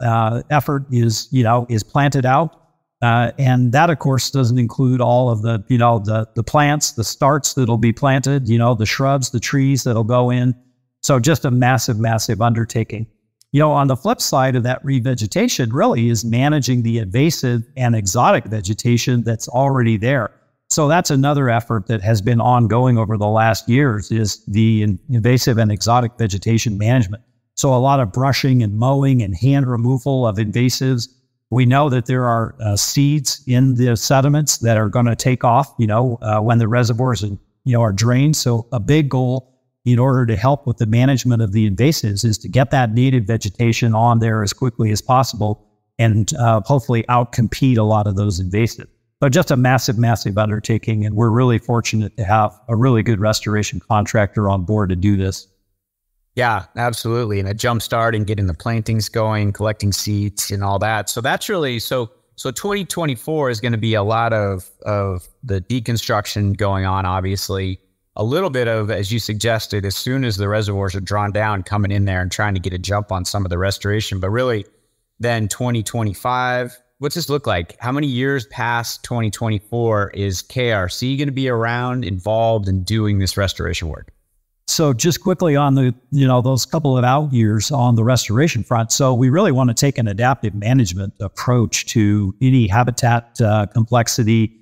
effort is planted out. And that, of course, doesn't include all of the plants, the starts that'll be planted, the shrubs, the trees that'll go in. So just a massive, massive undertaking. On the flip side of that revegetation really is managing the invasive and exotic vegetation that's already there. So that's another effort that has been ongoing over the last years, is the invasive and exotic vegetation management. So a lot of brushing and mowing and hand removal of invasives. We know that there are seeds in the sediments that are going to take off, when the reservoirs are drained. So a big goal in order to help with the management of the invasives is to get that native vegetation on there as quickly as possible and hopefully outcompete a lot of those invasives. But just a massive, massive undertaking, and we're really fortunate to have a really good restoration contractor on board to do this. Yeah, absolutely. And a jump start and getting the plantings going, collecting seeds and all that. So that's really, so 2024 is going to be a lot of the deconstruction going on, obviously. A little bit of, as you suggested, as soon as the reservoirs are drawn down, coming in there and trying to get a jump on some of the restoration. But really, then 2025, what's this look like? How many years past 2024 is KRC going to be around, involved in doing this restoration work? So just quickly on the, those couple of out years on the restoration front. So we really want to take an adaptive management approach to any habitat complexity,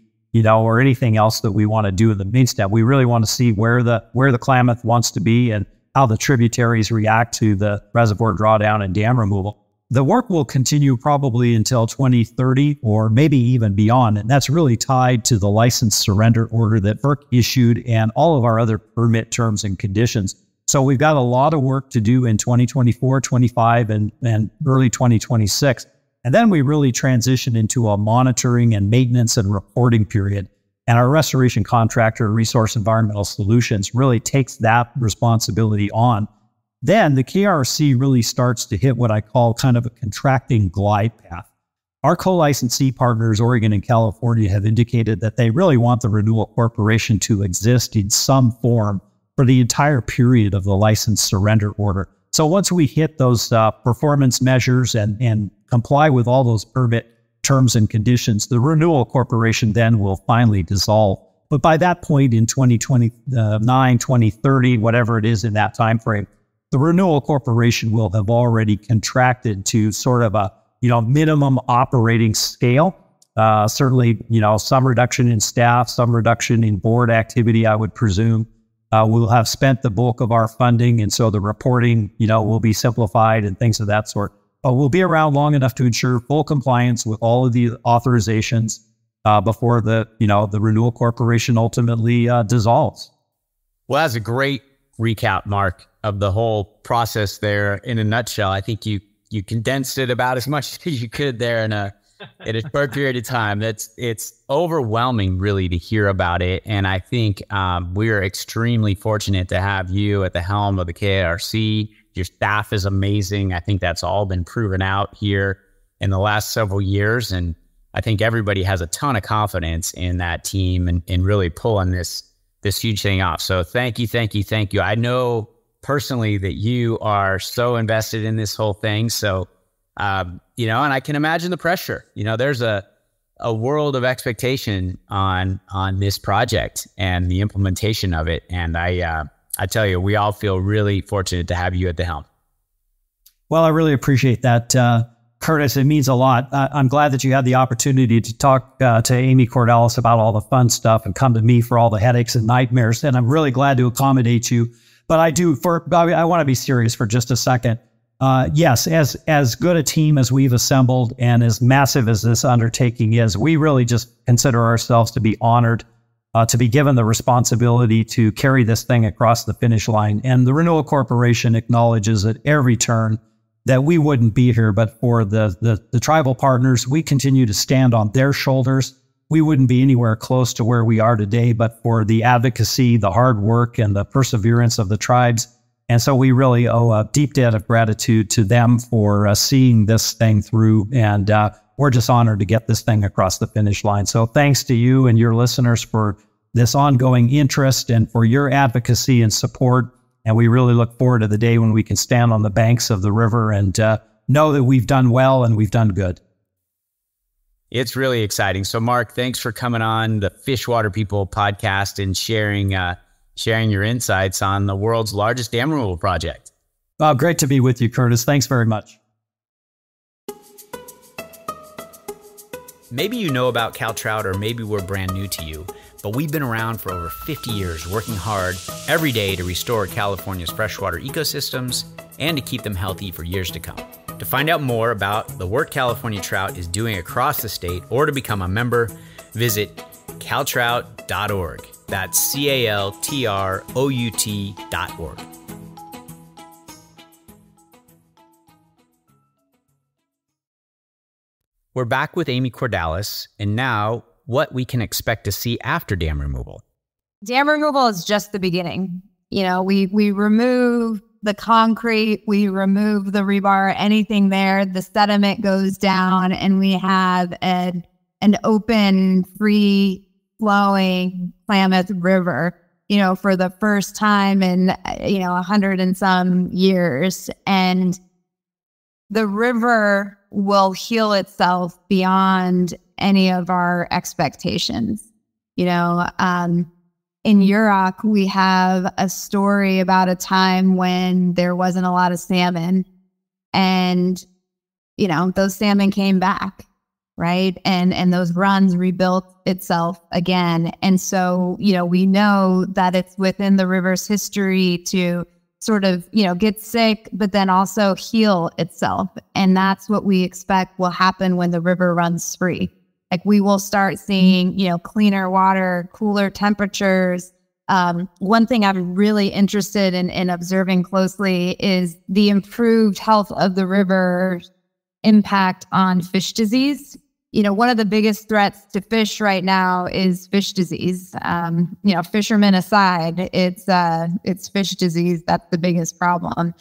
or anything else that we want to do in the main stem. We really want to see where the Klamath wants to be and how the tributaries react to the reservoir drawdown and dam removal. The work will continue probably until 2030 or maybe even beyond, and that's really tied to the license surrender order that FERC issued and all of our other permit terms and conditions. So we've got a lot of work to do in 2024, 25, and early 2026. And then we really transition into a monitoring and maintenance and reporting period. And our restoration contractor, Resource Environmental Solutions, really takes that responsibility on. Then the KRC really starts to hit what I call kind of a contracting glide path. Our co-licensee partners, Oregon and California, have indicated that they really want the Renewal Corporation to exist in some form for the entire period of the license surrender order. So once we hit those performance measures and comply with all those permit terms and conditions, the Renewal Corporation then will finally dissolve. But by that point in 2029, 2030, whatever it is in that time frame, the Renewal Corporation will have already contracted to sort of a minimum operating scale. Certainly, some reduction in staff, some reduction in board activity, I would presume. We'll have spent the bulk of our funding, and so the reporting, will be simplified and things of that sort. But we'll be around long enough to ensure full compliance with all of the authorizations before the Renewal Corporation ultimately dissolves. Well, that's a great recap, Mark, of the whole process there in a nutshell. I think you condensed it about as much as you could there in a short period of time. It's overwhelming, really, to hear about it. And I think we are extremely fortunate to have you at the helm of the KRC. Your staff is amazing. I think that's all been proven out here in the last several years. And I think everybody has a ton of confidence in that team and really pulling this huge thing off. So thank you. I know personally that you are so invested in this whole thing. So, and I can imagine the pressure. There's a world of expectation on this project and the implementation of it. And I tell you, we all feel really fortunate to have you at the helm. Well, I really appreciate that, Curtis. It means a lot. I'm glad that you had the opportunity to talk to Amy Cordalis about all the fun stuff and come to me for all the headaches and nightmares. And I'm really glad to accommodate you. But I want to be serious for just a second. Yes, as good a team as we've assembled and as massive as this undertaking is, we really just consider ourselves to be honored to be given the responsibility to carry this thing across the finish line. And the Renewal Corporation acknowledges at every turn that we wouldn't be here but for the tribal partners. We continue to stand on their shoulders. We wouldn't be anywhere close to where we are today but for the advocacy, the hard work, and the perseverance of the tribes. And so we really owe a deep debt of gratitude to them for seeing this thing through. And we're just honored to get this thing across the finish line. So thanks to you and your listeners for this ongoing interest and for your advocacy and support. And we really look forward to the day when we can stand on the banks of the river and know that we've done well and we've done good. It's really exciting. So, Mark, thanks for coming on the Fishwater People podcast and sharing your insights on the world's largest dam removal project. Oh, great to be with you, Curtis. Thanks very much. Maybe you know about Cal Trout, or maybe we're brand new to you, but we've been around for over 50 years working hard every day to restore California's freshwater ecosystems and to keep them healthy for years to come. To find out more about the work California Trout is doing across the state or to become a member, visit caltrout.org. That's caltrout.org. We're back with Amy Cordalis, and now what we can expect to see after dam removal. Dam removal is just the beginning. We remove the concrete, we remove the rebar, anything there, the sediment goes down, and we have an open, free flowing Klamath River, for the first time in, 100 and some years. And the river will heal itself beyond any of our expectations. In Yurok, we have a story about a time when there wasn't a lot of salmon, and, those salmon came back, right? And those runs rebuilt itself again. And so, we know that it's within the river's history to sort of, get sick, but then also heal itself. And that's what we expect will happen when the river runs free. Like, we will start seeing, cleaner water, cooler temperatures. One thing I'm really interested in observing closely is the improved health of the river impact on fish disease. One of the biggest threats to fish right now is fish disease. Fishermen aside, it's fish disease that's the biggest problem.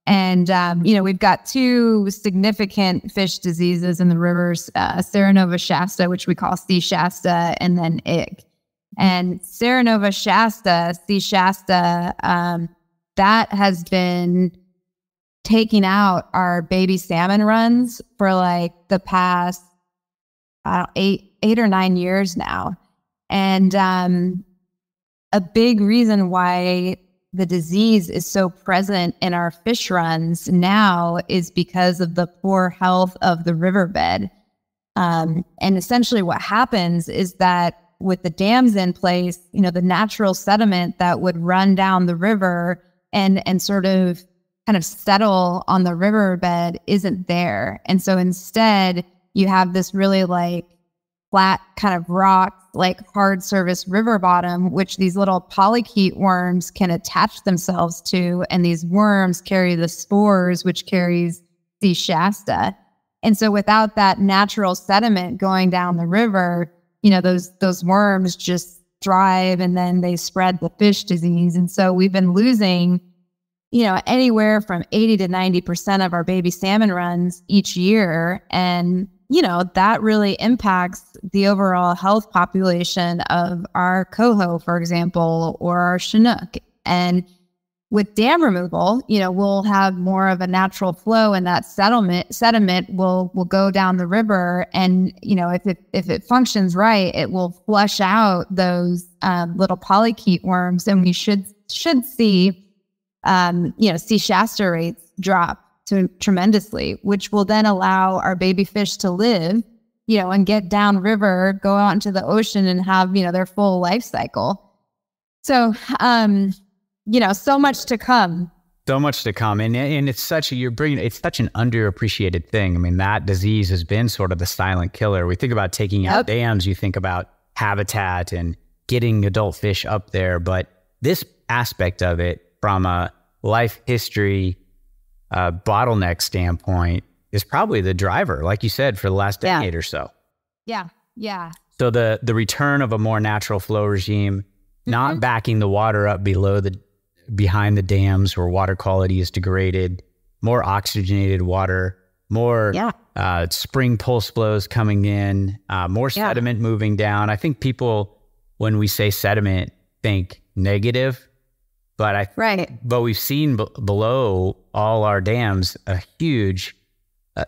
And, we've got two significant fish diseases in the rivers, Serenova Shasta, which we call C. Shasta, and then Ig. And Serenova Shasta, C. Shasta, that has been taking out our baby salmon runs for like the past, 8 or 9 years now. And a big reason why the disease is so present in our fish runs now is because of the poor health of the riverbed. And essentially what happens is that with the dams in place, the natural sediment that would run down the river and sort of kind of settle on the riverbed isn't there. And so instead you have this really like flat kind of rock, like hard surface river bottom, which these little polychaete worms can attach themselves to. And these worms carry the spores, which carries C. Shasta. And so without that natural sediment going down the river, those worms just thrive and then they spread the fish disease. And so we've been losing, anywhere from 80 to 90% of our baby salmon runs each year. And, that really impacts the overall health population of our coho, for example, or our Chinook. And with dam removal, we'll have more of a natural flow, and that sediment will go down the river. And, if it functions right, it will flush out those little polychaete worms, and we should see, C. Shasta rates drop tremendously, which will then allow our baby fish to live, and get downriver, go out into the ocean and have, their full life cycle. So, so much to come. So much to come. And it's such an underappreciated thing. I mean, that disease has been sort of the silent killer. We think about taking out dams, you think about habitat and getting adult fish up there. But this aspect of it from a life history bottleneck standpoint is probably the driver, like you said, for the last decade or so. Yeah. Yeah. So the return of a more natural flow regime, not backing the water up behind the dams where water quality is degraded, more oxygenated water, more spring pulse flows coming in, more sediment moving down. I think people, when we say sediment, think negative, but but we've seen below all our dams a huge,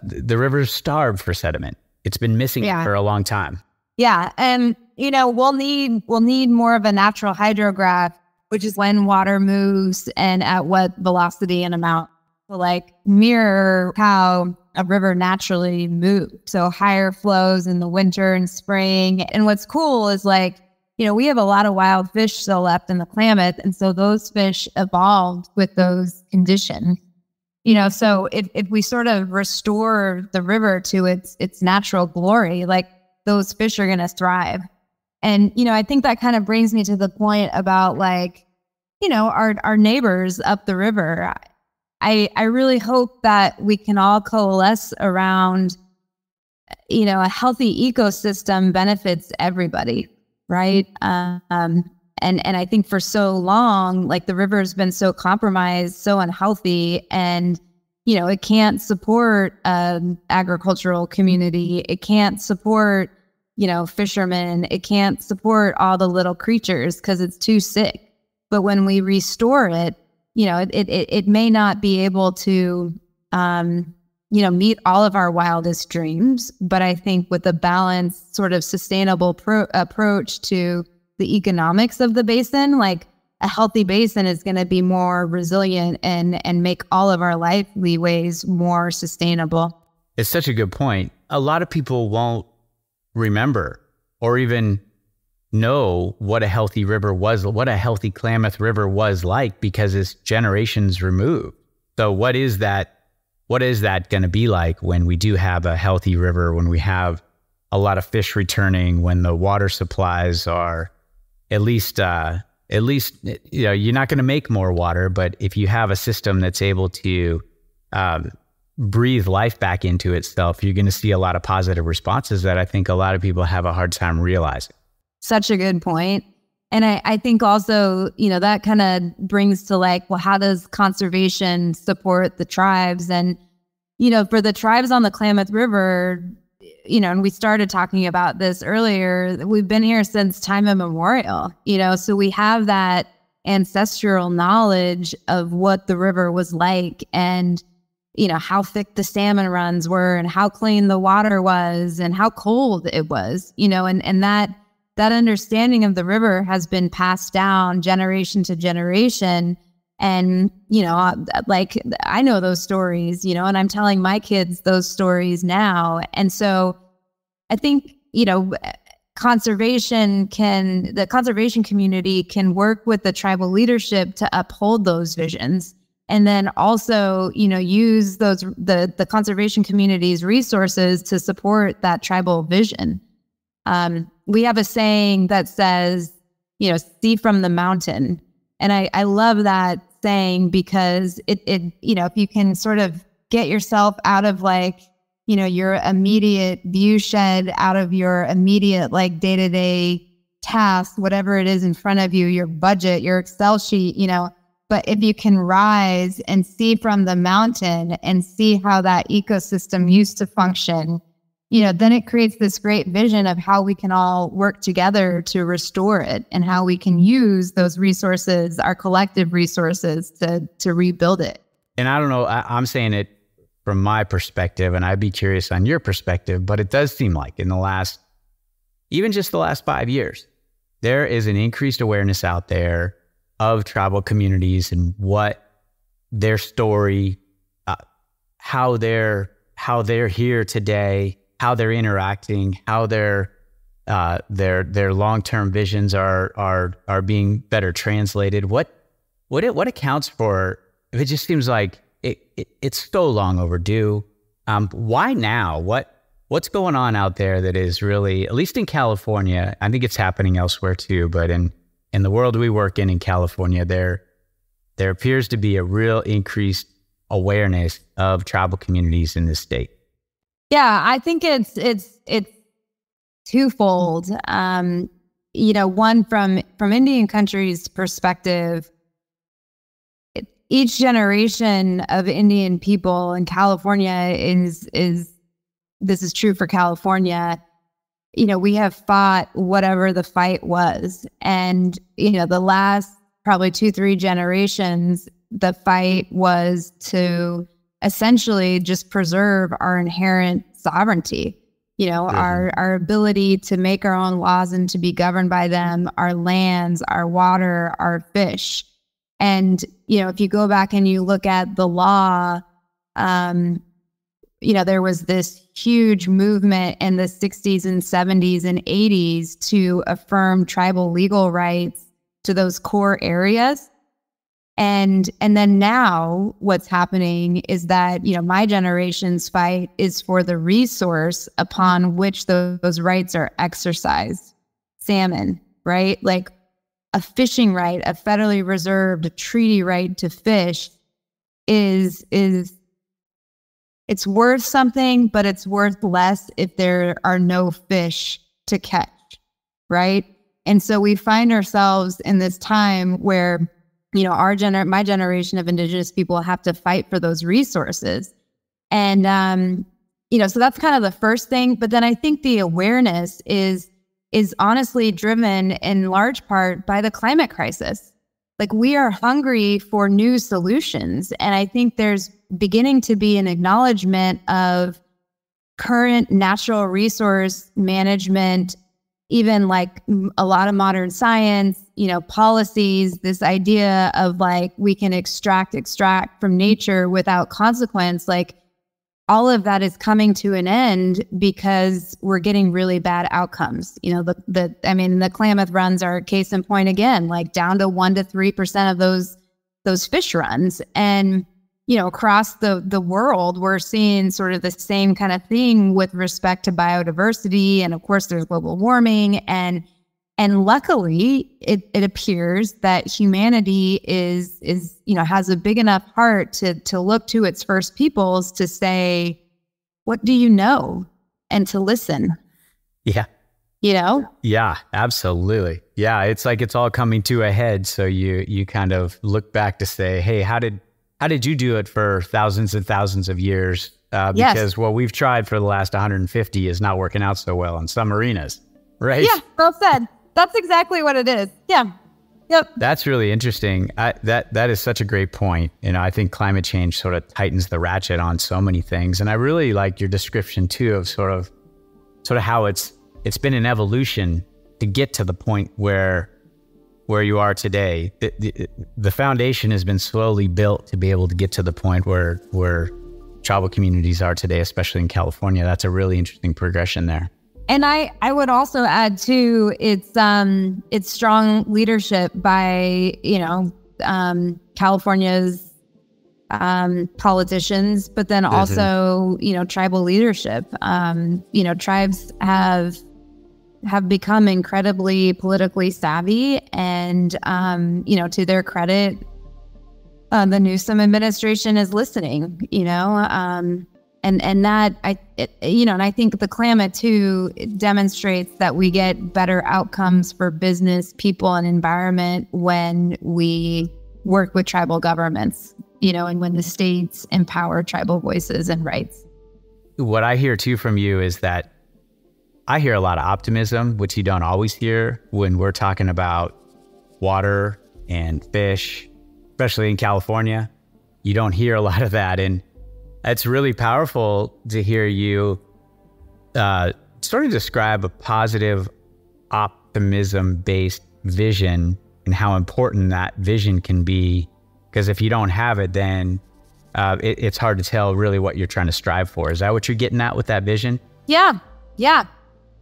the river's starved for sediment. It's been missing it for a long time. Yeah, and we'll need more of a natural hydrograph, which is when water moves and at what velocity and amount to like mirror how a river naturally moves. So higher flows in the winter and spring. And what's cool is like, we have a lot of wild fish still left in the Klamath. And so those fish evolved with those conditions. So if we sort of restore the river to its natural glory, like those fish are going to thrive. And, I think that kind of brings me to the point about like, our neighbors up the river. I really hope that we can all coalesce around, a healthy ecosystem benefits everybody, right? And I think for so long, like the river has been so compromised, so unhealthy, and, it can't support agricultural community. It can't support, fishermen. It can't support all the little creatures because it's too sick. But when we restore it, it may not be able to, meet all of our wildest dreams. But I think with a balanced sort of sustainable approach to the economics of the basin, like a healthy basin is going to be more resilient and make all of our life leeways more sustainable. It's such a good point. A lot of people won't remember or even know what a healthy river was, what a healthy Klamath River was like, because it's generations removed. So what is that going to be like when we do have a healthy river, when we have a lot of fish returning, when the water supplies are at least, you're not going to make more water, but if you have a system that's able to breathe life back into itself, you're going to see a lot of positive responses that I think a lot of people have a hard time realizing. Such a good point. And I think also, that kind of brings to like, well, how does conservation support the tribes? And, for the tribes on the Klamath River, and we started talking about this earlier, we've been here since time immemorial, so we have that ancestral knowledge of what the river was like and, how thick the salmon runs were and how clean the water was and how cold it was, and that understanding of the river has been passed down generation to generation. And, like I know those stories, and I'm telling my kids those stories now. And so I think, the conservation community can work with the tribal leadership to uphold those visions. And then also, use the conservation community's resources to support that tribal vision. We have a saying that says, see from the mountain. And I love that saying because it if you can sort of get yourself out of like, your immediate view shed, out of your immediate like day-to-day task, whatever it is in front of you, your budget, your Excel sheet, but if you can rise and see from the mountain and see how that ecosystem used to function, then it creates this great vision of how we can all work together to restore it and how we can use those resources, our collective resources, to rebuild it. And I don't know, I'm saying it from my perspective, and I'd be curious on your perspective, but it does seem like in the last 5 years, there is an increased awareness out there of tribal communities and what their story, how they're here today, how they're interacting, how their long-term visions are being better translated. What accounts for? It just seems like it's so long overdue. Why now? What's going on out there that is really, at least in California? I think it's happening elsewhere too, but in the world we work in California, there appears to be a real increased awareness of tribal communities in this state. Yeah, I think it's twofold. One from Indian country's perspective, each generation of Indian people in California is this is true for California. We have fought whatever the fight was, and the last probably 2-3 generations, the fight was to essentially just preserve our inherent sovereignty, our ability to make our own laws and to be governed by them, our lands, our water, our fish. And, if you go back and you look at the law, there was this huge movement in the 60s and 70s and 80s to affirm tribal legal rights to those core areas. And then now what's happening is that, my generation's fight is for the resource upon which those rights are exercised. Salmon, right? Like a fishing right, a federally reserved treaty right to fish is it's worth something, but it's worth less if there are no fish to catch, right? And so we find ourselves in this time where my generation of Indigenous people have to fight for those resources. And, so that's kind of the first thing. But then I think the awareness is honestly driven in large part by the climate crisis. Like we are hungry for new solutions. And I think there's beginning to be an acknowledgement of current natural resource management, even like a lot of modern science, policies, this idea of like we can extract from nature without consequence, like all of that is coming to an end because we're getting really bad outcomes. The Klamath runs are a case in point again, like down to 1% to 3% of those fish runs. And, across the world, we're seeing sort of the same kind of thing with respect to biodiversity. And of course, there's global warming. And, And luckily, it appears that humanity is has a big enough heart to look to its first peoples to say, what do you know? And to listen. Yeah. Yeah, absolutely. Yeah, it's like it's all coming to a head. So you kind of look back to say, hey, how did you do it for thousands and thousands of years? Because what we've tried for the last 150 is not working out so well in some arenas, right? Yeah, well said. That's exactly what it is. Yeah. Yep. That's really interesting. That is such a great point. I think climate change sort of tightens the ratchet on so many things. And I really like your description too of sort of how it's been an evolution to get to the point where you are today. The foundation has been slowly built to be able to get to the point where tribal communities are today, especially in California. That's a really interesting progression there. And I would also add too, it's strong leadership by, California's politicians, but then also, tribal leadership. Tribes have become incredibly politically savvy, and, to their credit, the Newsom administration is listening, and that I think the Klamath too demonstrates that we get better outcomes for business, people, and environment when we work with tribal governments, and when the states empower tribal voices and rights. What I hear too from you is that I hear a lot of optimism, which you don't always hear when we're talking about water and fish, especially in California. You don't hear a lot of that. And it's really powerful to hear you sort of describe a positive optimism-based vision and how important that vision can be. Because if you don't have it, then it's hard to tell really what you're trying to strive for. Is that what you're getting at with that vision? Yeah.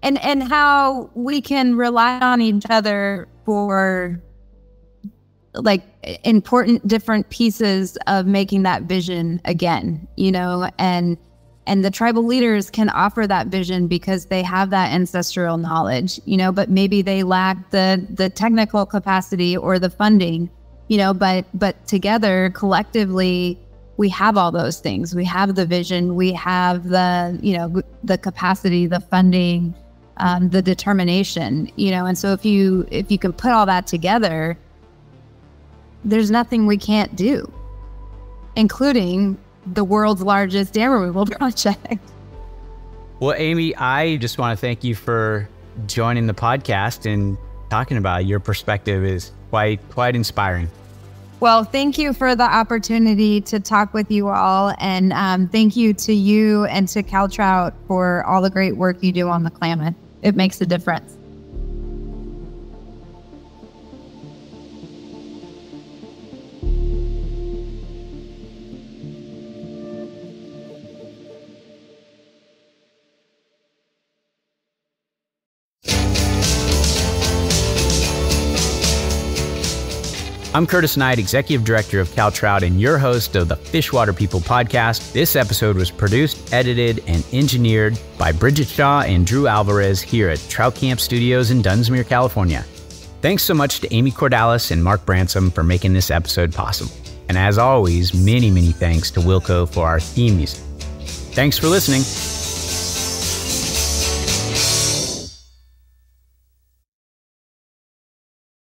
And how we can rely on each other for like important different pieces of making that vision again, and the tribal leaders can offer that vision because they have that ancestral knowledge, but maybe they lack the technical capacity or the funding, but together collectively we have all those things. We have the vision, we have the capacity, the funding, the determination, and so if you can put all that together, there's nothing we can't do, including the world's largest dam removal project. Well, Amy, I just want to thank you for joining the podcast and talking about it. Your perspective is quite inspiring. Well, thank you for the opportunity to talk with you all. And thank you to you and to CalTrout for all the great work you do on the Klamath. It makes a difference. I'm Curtis Knight, Executive Director of CalTrout and your host of the Fishwater People podcast. This episode was produced, edited, and engineered by Bridget Shaw and Drew Alvarez here at Trout Camp Studios in Dunsmuir, California. Thanks so much to Amy Cordalis and Mark Bransom for making this episode possible. And as always, many, many thanks to Wilco for our theme music. Thanks for listening.